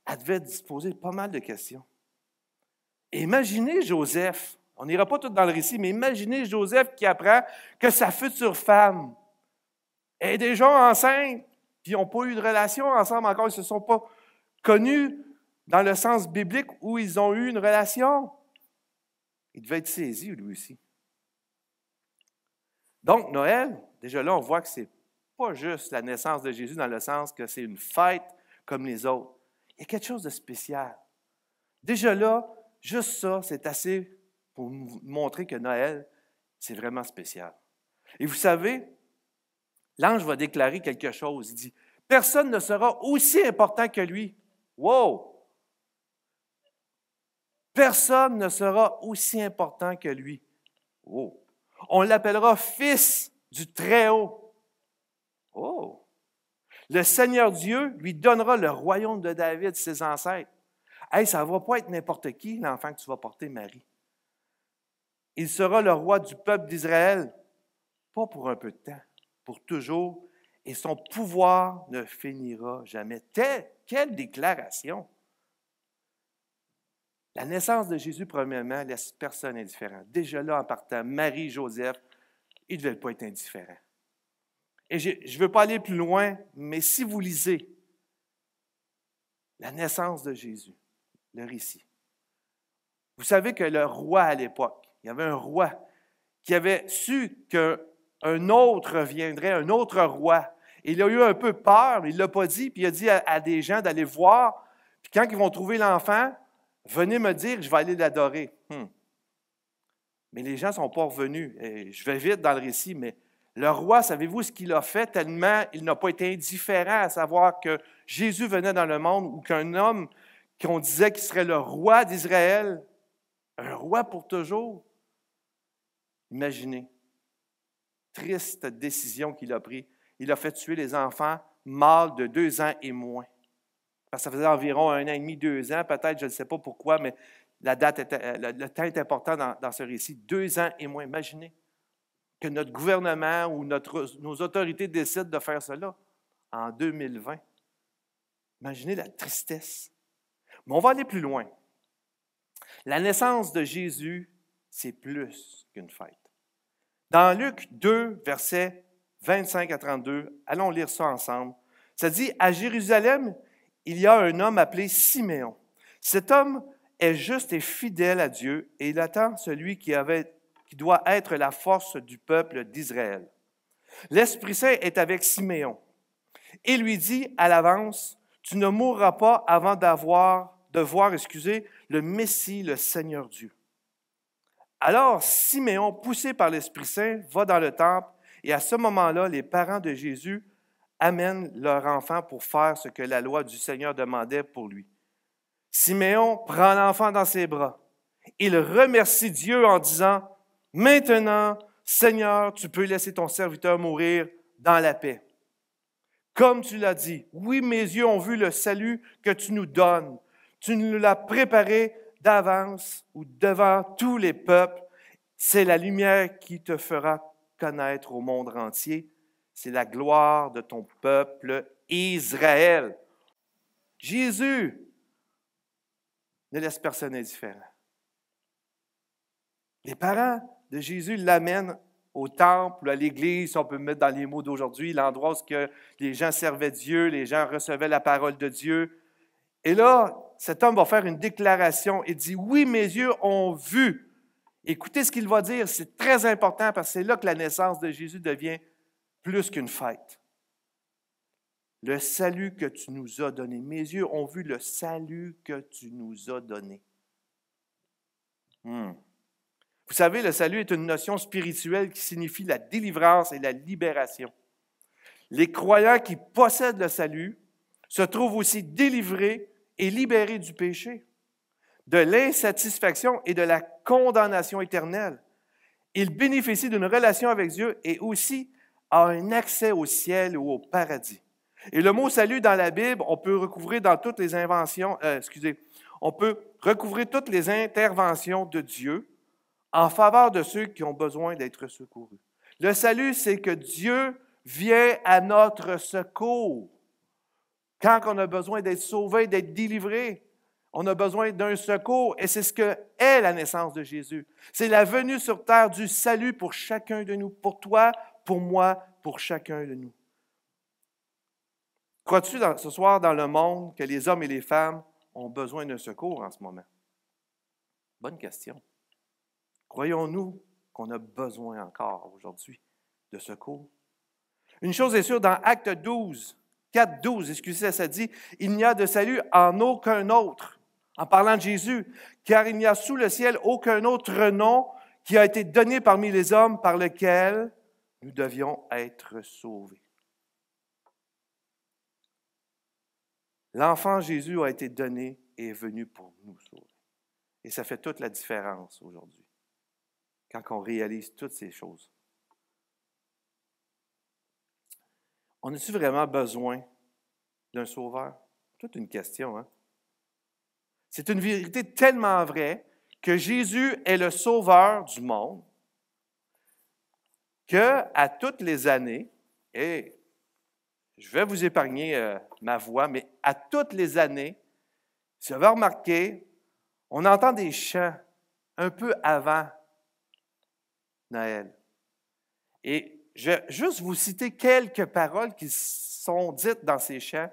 Elle devait se poser pas mal de questions. Et imaginez Joseph. On n'ira pas tout dans le récit, mais imaginez Joseph qui apprend que sa future femme est déjà enceinte, puis ils n'ont pas eu de relation ensemble encore, ils ne se sont pas connus dans le sens biblique où ils ont eu une relation. Il devait être saisi, lui aussi. Donc, Noël, déjà là, on voit que ce n'est pas juste la naissance de Jésus dans le sens que c'est une fête comme les autres. Il y a quelque chose de spécial. Déjà là, juste ça, c'est assez pour nous montrer que Noël, c'est vraiment spécial. Et vous savez, l'ange va déclarer quelque chose. Il dit, « Personne ne sera aussi important que lui. » Wow! Personne ne sera aussi important que lui. Wow! On l'appellera Fils du Très-Haut. Oh! Le Seigneur Dieu lui donnera le royaume de David, ses ancêtres. Hey, ça ne va pas être n'importe qui, l'enfant que tu vas porter, Marie. Il sera le roi du peuple d'Israël, pas pour un peu de temps, pour toujours, et son pouvoir ne finira jamais. Quelle déclaration! La naissance de Jésus, premièrement, laisse personne indifférent. Déjà là, en partant, Marie, Joseph, ils ne devaient pas être indifférents. Et je ne veux pas aller plus loin, mais si vous lisez la naissance de Jésus, le récit, vous savez que le roi à l'époque, il y avait un roi qui avait su qu'un autre viendrait, un autre roi. Et il a eu un peu peur, mais il ne l'a pas dit, puis il a dit à des gens d'aller voir, puis quand ils vont trouver l'enfant, venez me dire, je vais aller l'adorer. Mais les gens ne sont pas revenus. Et je vais vite dans le récit, mais le roi, savez-vous ce qu'il a fait tellement il n'a pas été indifférent à savoir que Jésus venait dans le monde ou qu'un homme qu'on disait qu'il serait le roi d'Israël, un roi pour toujours. Imaginez, triste décision qu'il a prise. Il a fait tuer les enfants mâles de 2 ans et moins. Parce que ça faisait environ 1 an et demi, 2 ans, peut-être, je ne sais pas pourquoi, mais le temps est important dans ce récit. 2 ans et moins. Imaginez que notre gouvernement ou nos autorités décident de faire cela en 2020. Imaginez la tristesse. Mais on va aller plus loin. La naissance de Jésus, c'est plus qu'une fête. Dans Luc 2, verset 25 à 32. Allons lire ça ensemble. Ça dit, à Jérusalem, il y a un homme appelé Siméon. Cet homme est juste et fidèle à Dieu et il attend celui qui doit être la force du peuple d'Israël. L'Esprit Saint est avec Siméon et lui dit à l'avance, tu ne mourras pas avant de voir le Messie, le Seigneur Dieu. Alors Siméon, poussé par l'Esprit Saint, va dans le temple et à ce moment-là, les parents de Jésus amènent leur enfant pour faire ce que la loi du Seigneur demandait pour lui. Siméon prend l'enfant dans ses bras. Il remercie Dieu en disant, « Maintenant, Seigneur, tu peux laisser ton serviteur mourir dans la paix. Comme tu l'as dit, oui, mes yeux ont vu le salut que tu nous donnes. Tu nous l'as préparé d'avance ou devant tous les peuples. C'est la lumière qui te fera connaître au monde entier. C'est la gloire de ton peuple Israël. » Jésus ne laisse personne indifférent. Les parents de Jésus l'amènent au temple, à l'église, si on peut mettre dans les mots d'aujourd'hui, l'endroit où les gens servaient Dieu, les gens recevaient la parole de Dieu. Et là, cet homme va faire une déclaration et dit, « Oui, mes yeux ont vu. » Écoutez ce qu'il va dire, c'est très important parce que c'est là que la naissance de Jésus devient plus qu'une fête. Le salut que tu nous as donné. Mes yeux ont vu le salut que tu nous as donné. Vous savez, le salut est une notion spirituelle qui signifie la délivrance et la libération. Les croyants qui possèdent le salut se trouvent aussi délivrés et libérés du péché, de l'insatisfaction et de la condamnation éternelle. Ils bénéficient d'une relation avec Dieu et aussi à un accès au ciel ou au paradis. Et le mot salut dans la Bible, on peut recouvrir dans toutes les on peut recouvrir toutes les interventions de Dieu en faveur de ceux qui ont besoin d'être secourus. Le salut, c'est que Dieu vient à notre secours. Quand on a besoin d'être sauvé, d'être délivré, on a besoin d'un secours et c'est ce que est la naissance de Jésus. C'est la venue sur terre du salut pour chacun de nous, pour toi, pour moi, pour chacun de nous. Crois-tu ce soir dans le monde que les hommes et les femmes ont besoin d'un secours en ce moment? Bonne question. Croyons-nous qu'on a besoin encore aujourd'hui de secours? Une chose est sûre, dans Actes 4:12, ça dit « Il n'y a de salut en aucun autre », en parlant de Jésus, « car il n'y a sous le ciel aucun autre nom qui a été donné parmi les hommes par lequel nous devions être sauvés. » L'enfant Jésus a été donné et est venu pour nous sauver. Et ça fait toute la différence aujourd'hui, quand on réalise toutes ces choses. On a-t-il vraiment besoin d'un sauveur? Toute une question, hein? C'est une vérité tellement vraie que Jésus est le sauveur du monde, qu'à toutes les années, et je vais vous épargner ma voix, mais à toutes les années, si vous avez remarqué, on entend des chants un peu avant Noël. Et je vais juste vous citer quelques paroles qui sont dites dans ces chants,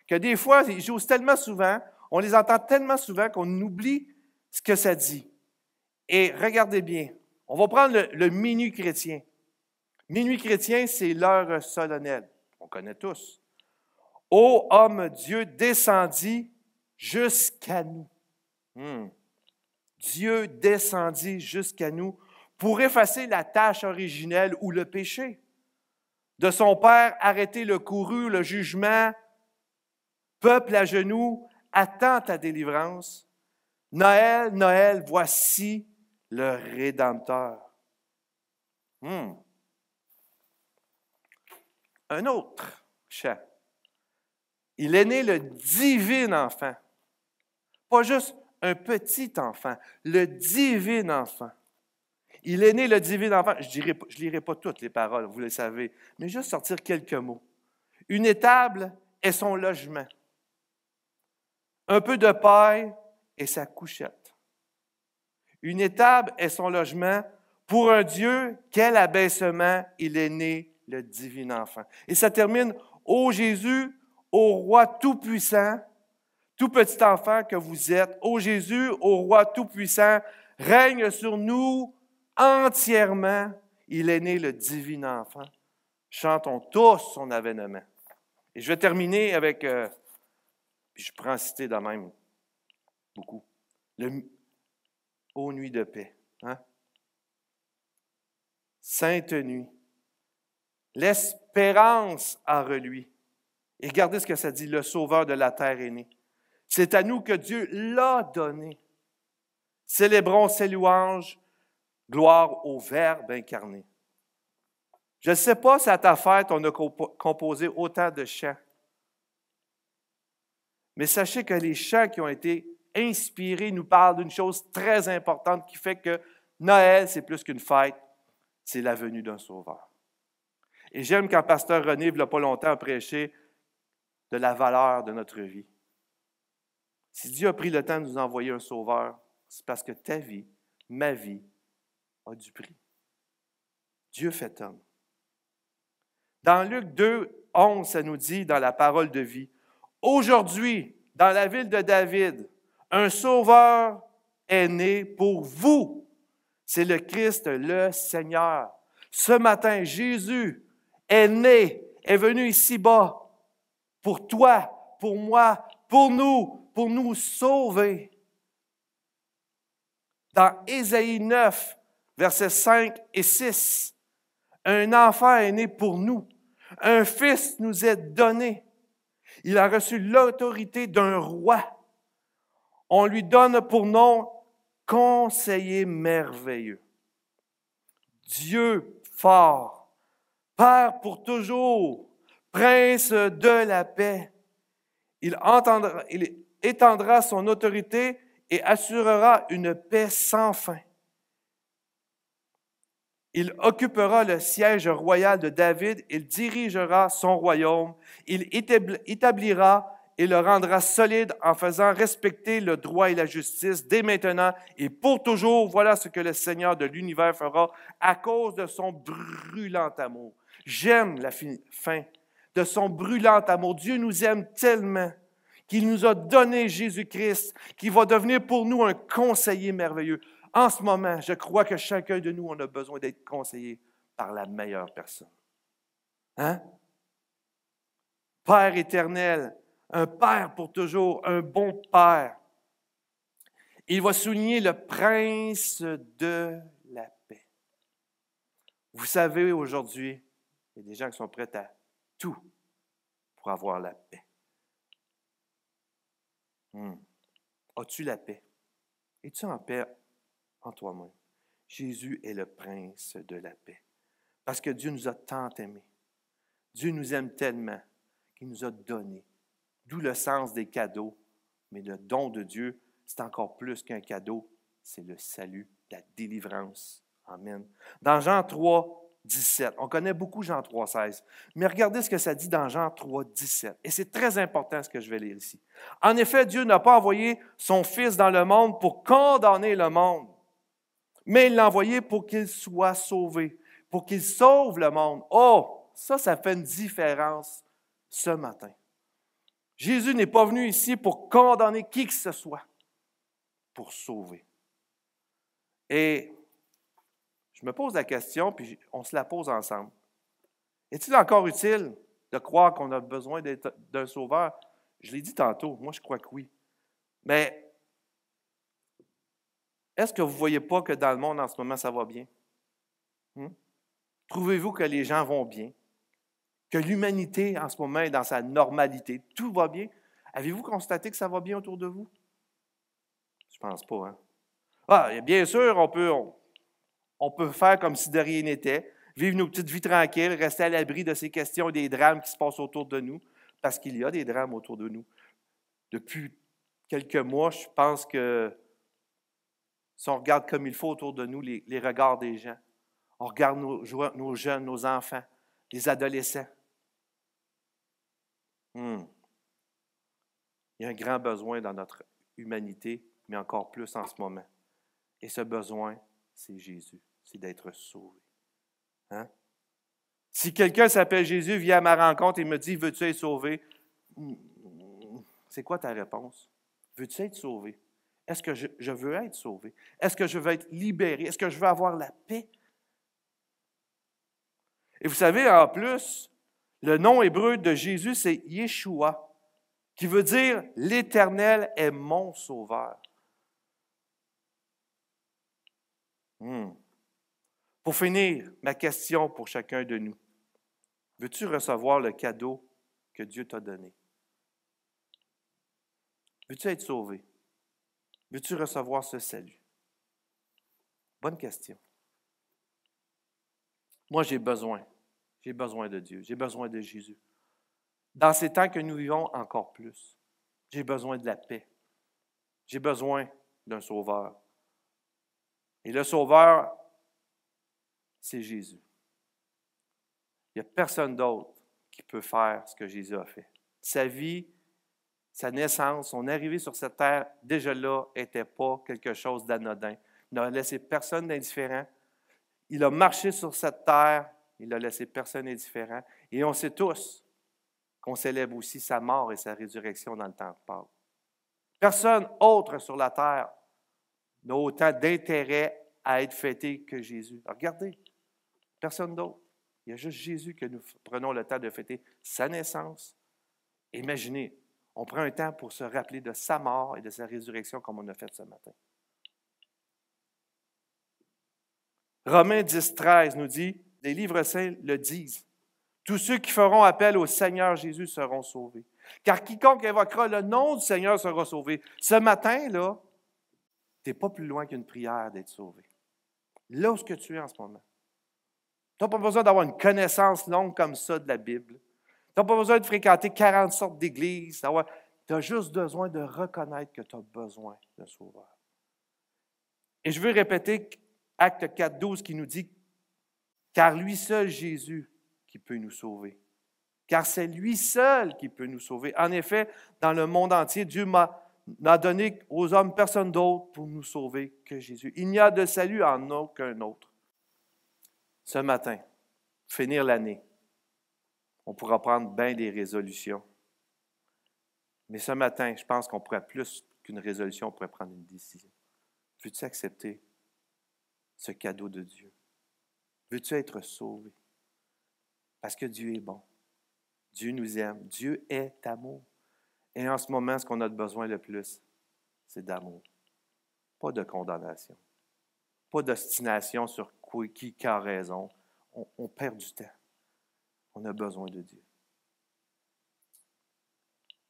que des fois, ils jouent tellement souvent, on les entend tellement souvent qu'on oublie ce que ça dit. Et regardez bien, on va prendre le minuit chrétien. Minuit chrétien, c'est l'heure solennelle. On connaît tous. « Ô homme Dieu, descendit jusqu'à nous. » Dieu descendit jusqu'à nous pour effacer la tâche originelle ou le péché. De son Père, arrêter le courroux, le jugement. Peuple à genoux, attends ta délivrance. Noël, Noël, voici le Rédempteur. Un autre chant. Il est né le divin enfant. Pas juste un petit enfant, le divin enfant. Il est né le divin enfant. Je ne lirai pas toutes les paroles, vous le savez, mais juste sortir quelques mots. Une étable est son logement. Un peu de paille et sa couchette. Une étable est son logement. Pour un Dieu, quel abaissement il est né le divin enfant. Et ça termine, ô Jésus, ô roi tout-puissant, tout petit enfant que vous êtes, ô Jésus, ô roi tout-puissant, règne sur nous entièrement. Il est né le divin enfant. Chantons tous son avènement. Et je vais terminer avec, puis je prends en citer de même beaucoup, ô nuit de paix. Hein? Sainte nuit, l'espérance a reluit. Et regardez ce que ça dit, le Sauveur de la terre est né. C'est à nous que Dieu l'a donné. Célébrons ses louanges, gloire au Verbe incarné. Je ne sais pas si à ta fête, on a composé autant de chants. Mais sachez que les chants qui ont été inspirés nous parlent d'une chose très importante qui fait que Noël, c'est plus qu'une fête, c'est la venue d'un Sauveur. Et j'aime quand Pasteur René, il n'y a pas longtemps, a prêché de la valeur de notre vie. Si Dieu a pris le temps de nous envoyer un Sauveur, c'est parce que ta vie, ma vie, a du prix. Dieu fait homme. Dans Luc 2, 11, ça nous dit dans la parole de vie, « Aujourd'hui, dans la ville de David, un Sauveur est né pour vous. C'est le Christ, le Seigneur. Ce matin, Jésus est né, est venu ici-bas pour toi, pour moi, pour nous sauver. » Dans Ésaïe 9, versets 5 et 6, un enfant est né pour nous, un fils nous est donné. Il a reçu l'autorité d'un roi. On lui donne pour nom conseiller merveilleux, Dieu fort, Père pour toujours, Prince de la paix. Il étendra son autorité et assurera une paix sans fin. Il occupera le siège royal de David, il dirigera son royaume, il établira et le rendra solide en faisant respecter le droit et la justice dès maintenant et pour toujours. Voilà ce que le Seigneur de l'univers fera à cause de son brûlant amour. J'aime la fin de son brûlant amour. Dieu nous aime tellement qu'il nous a donné Jésus-Christ, qui va devenir pour nous un conseiller merveilleux. En ce moment, je crois que chacun de nous, on a besoin d'être conseillé par la meilleure personne. Hein? Père éternel, un Père pour toujours, un bon Père. Il va souligner le prince de la paix. Vous savez, aujourd'hui, il y a des gens qui sont prêts à tout pour avoir la paix. As-tu la paix? Es-tu en paix en toi-même? Jésus est le prince de la paix. Parce que Dieu nous a tant aimés. Dieu nous aime tellement qu'il nous a donné. D'où le sens des cadeaux. Mais le don de Dieu, c'est encore plus qu'un cadeau. C'est le salut, la délivrance. Amen. Dans Jean 3, 17, on connaît beaucoup Jean 3, 16. Mais regardez ce que ça dit dans Jean 3, 17. Et c'est très important ce que je vais lire ici. En effet, Dieu n'a pas envoyé son Fils dans le monde pour condamner le monde, mais il l'a envoyé pour qu'il soit sauvé, pour qu'il sauve le monde. Oh, ça fait une différence ce matin. Jésus n'est pas venu ici pour condamner qui que ce soit, pour sauver. Et je me pose la question, puis on se la pose ensemble. Est-il encore utile de croire qu'on a besoin d'un sauveur? Je l'ai dit tantôt, moi je crois que oui. Mais est-ce que vous ne voyez pas que dans le monde en ce moment, ça va bien? Trouvez-vous que les gens vont bien? Que l'humanité en ce moment est dans sa normalité? Tout va bien? Avez-vous constaté que ça va bien autour de vous? Je ne pense pas, hein? Ah, bien sûr, on peut faire comme si de rien n'était, vivre nos petites vies tranquilles, rester à l'abri de ces questions et des drames qui se passent autour de nous, parce qu'il y a des drames autour de nous. Depuis quelques mois, je pense que si on regarde comme il faut autour de nous, les regards des gens, on regarde nos jeunes, nos enfants, les adolescents. Il y a un grand besoin dans notre humanité, mais encore plus en ce moment. Et ce besoin, c'est Jésus, c'est d'être sauvé. Hein? Si quelqu'un s'appelle Jésus, vient à ma rencontre et me dit, veux-tu être sauvé? C'est quoi ta réponse? Veux-tu être sauvé? Est-ce que je veux être sauvé? Est-ce que je veux être libéré? Est-ce que je veux avoir la paix? Et vous savez, en plus, le nom hébreu de Jésus, c'est Yeshua, qui veut dire « l'Éternel est mon sauveur ». Pour finir, ma question pour chacun de nous. Veux-tu recevoir le cadeau que Dieu t'a donné? Veux-tu être sauvé? Veux-tu recevoir ce salut? Bonne question. Moi, j'ai besoin de Dieu, j'ai besoin de Jésus. Dans ces temps que nous vivons, encore plus. J'ai besoin de la paix. J'ai besoin d'un sauveur. Et le sauveur, c'est Jésus. Il n'y a personne d'autre qui peut faire ce que Jésus a fait. Sa vie, sa naissance, son arrivée sur cette terre, déjà là, n'était pas quelque chose d'anodin. Il n'a laissé personne d'indifférent. Il a marché sur cette terre, il n'a laissé personne indifférent. Et on sait tous qu'on célèbre aussi sa mort et sa résurrection dans le temps de Pâques. Personne autre sur la terre n'a autant d'intérêt à être fêté que Jésus. Alors, regardez, personne d'autre. Il y a juste Jésus que nous prenons le temps de fêter sa naissance. Imaginez, on prend un temps pour se rappeler de sa mort et de sa résurrection comme on a fait ce matin. Romains 10, 13 nous dit, les livres saints le disent, tous ceux qui feront appel au Seigneur Jésus seront sauvés. Car quiconque invoquera le nom du Seigneur sera sauvé. Ce matin, là, tu n'es pas plus loin qu'une prière d'être sauvé. Là où tu es en ce moment. Tu n'as pas besoin d'avoir une connaissance longue comme ça de la Bible. Tu n'as pas besoin de fréquenter 40 sortes d'églises. Tu as juste besoin de reconnaître que tu as besoin d'un sauveur. Et je veux répéter Acte 4, 12 qui nous dit « Car lui seul, Jésus, qui peut nous sauver. Car c'est lui seul qui peut nous sauver. En effet, dans le monde entier, Dieu n'a donné aux hommes personne d'autre pour nous sauver que Jésus. Il n'y a de salut en aucun autre. » Ce matin, finir l'année, on pourra prendre bien des résolutions. Mais ce matin, je pense qu'on pourrait plus qu'une résolution, on pourrait prendre une décision. Veux-tu accepter ce cadeau de Dieu? Veux-tu être sauvé? Parce que Dieu est bon. Dieu nous aime. Dieu est amour. Et en ce moment, ce qu'on a besoin le plus, c'est d'amour. Pas de condamnation. Pas d'obstination sur qui a raison. On perd du temps. On a besoin de Dieu.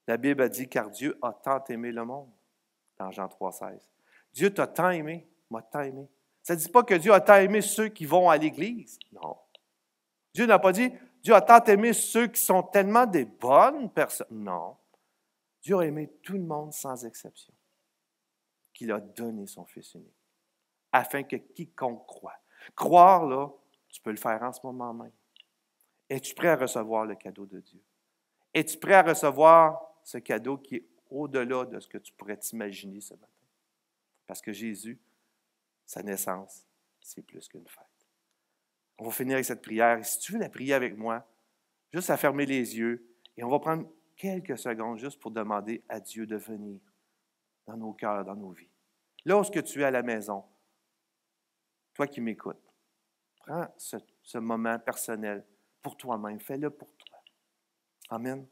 La Bible a dit, car Dieu a tant aimé le monde, dans Jean 3,16. Dieu t'a tant aimé, m'a tant aimé. Ça ne dit pas que Dieu a tant aimé ceux qui vont à l'Église. Non. Dieu n'a pas dit, Dieu a tant aimé ceux qui sont tellement des bonnes personnes. Non. Dieu a aimé tout le monde sans exception, qu'il a donné son Fils unique, afin que quiconque croit. Croire, là, tu peux le faire en ce moment même. Es-tu prêt à recevoir le cadeau de Dieu? Es-tu prêt à recevoir ce cadeau qui est au-delà de ce que tu pourrais t'imaginer ce matin? Parce que Jésus, sa naissance, c'est plus qu'une fête. On va finir avec cette prière. Et si tu veux la prier avec moi, juste à fermer les yeux, et on va prendre quelques secondes juste pour demander à Dieu de venir dans nos cœurs, dans nos vies. Là où tu es à la maison, toi qui m'écoutes, prends ce moment personnel pour toi-même. Fais-le pour toi. Amen.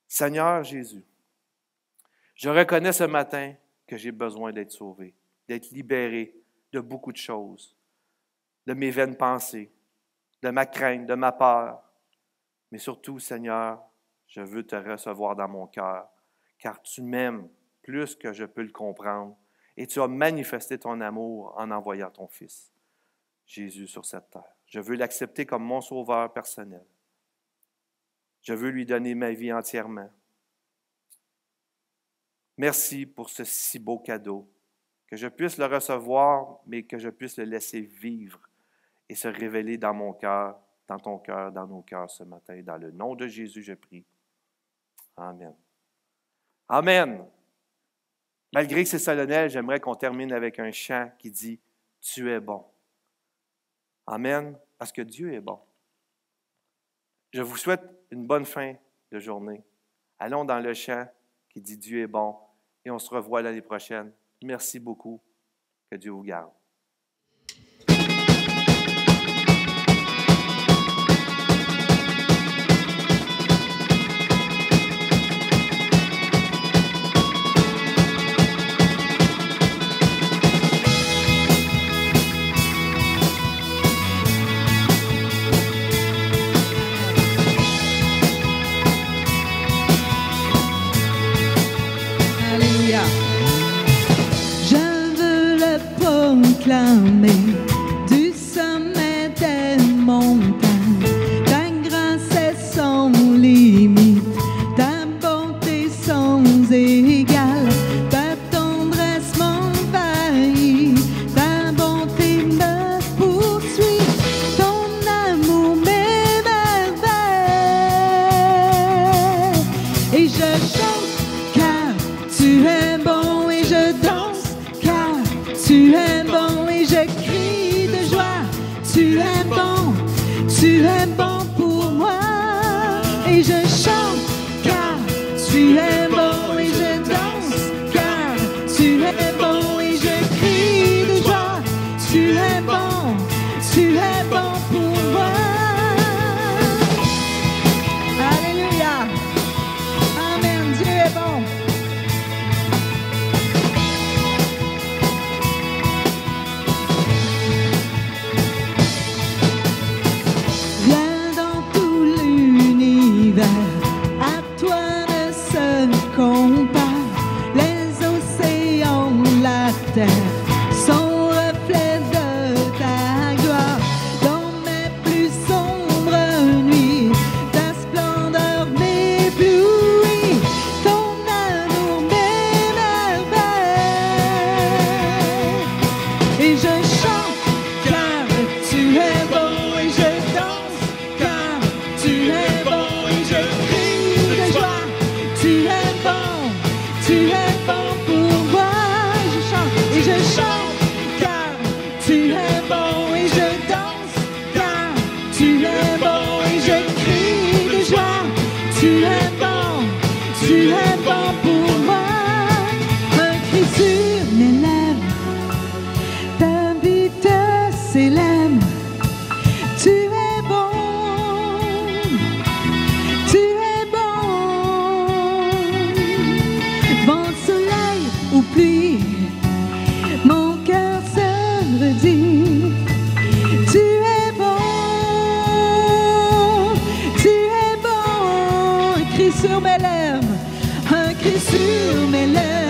Seigneur Jésus, je reconnais ce matin que j'ai besoin d'être sauvé, d'être libéré de beaucoup de choses, de mes vaines pensées, de ma crainte, de ma peur. Mais surtout, Seigneur, je veux te recevoir dans mon cœur, car tu m'aimes plus que je peux le comprendre et tu as manifesté ton amour en envoyant ton Fils, Jésus, sur cette terre. Je veux l'accepter comme mon sauveur personnel. Je veux lui donner ma vie entièrement. Merci pour ce si beau cadeau, que je puisse le recevoir, mais que je puisse le laisser vivre et se révéler dans mon cœur, dans ton cœur, dans nos cœurs ce matin. Dans le nom de Jésus, je prie. Amen. Amen. Malgré que c'est solennel, j'aimerais qu'on termine avec un chant qui dit « Tu es bon ». Amen, parce que Dieu est bon. Je vous souhaite une bonne fin de journée. Allons dans le chant qui dit Dieu est bon et on se revoit l'année prochaine. Merci beaucoup. Que Dieu vous garde. Alléluia. Je veux le proclamer du sommet des montagnes. Ta grâce est sans limite, ta bonté sans égale, ta tendresse m'envahit, ta bonté me poursuit, ton amour m'émerveille. Et je chante car tu es bon, et je danse car tu es bon, et je crie de joie. Tu es bon pour moi. Et je chante car tu es bon, et je danse car tu es bon, et je crie de joie. Tu es bon pour moi. Alléluia. Amen. Dieu est bon. Viens dans tout l'univers, à toi ne se compare les océans, la terre, sont reflet de ta gloire. Dans mes plus sombres nuits, ta splendeur m'éblouit, ton amour m'émerveille. Et je chante car tu es bon, et je danse car tu es bon, et je crie de joie. Tu es bon pour moi. Je chante car tu es bon, et je danse car tu es bon, et je crie de joie. Tu es bon pour moi. Un cri sur mes lèvres, ta vie te célèbre. Tu es bon, tu es bon. Vent, soleil ou pluie, mon cœur se redit. Tu es bon, tu es bon. Un cri sur mes lèvres, un cri sur mes lèvres.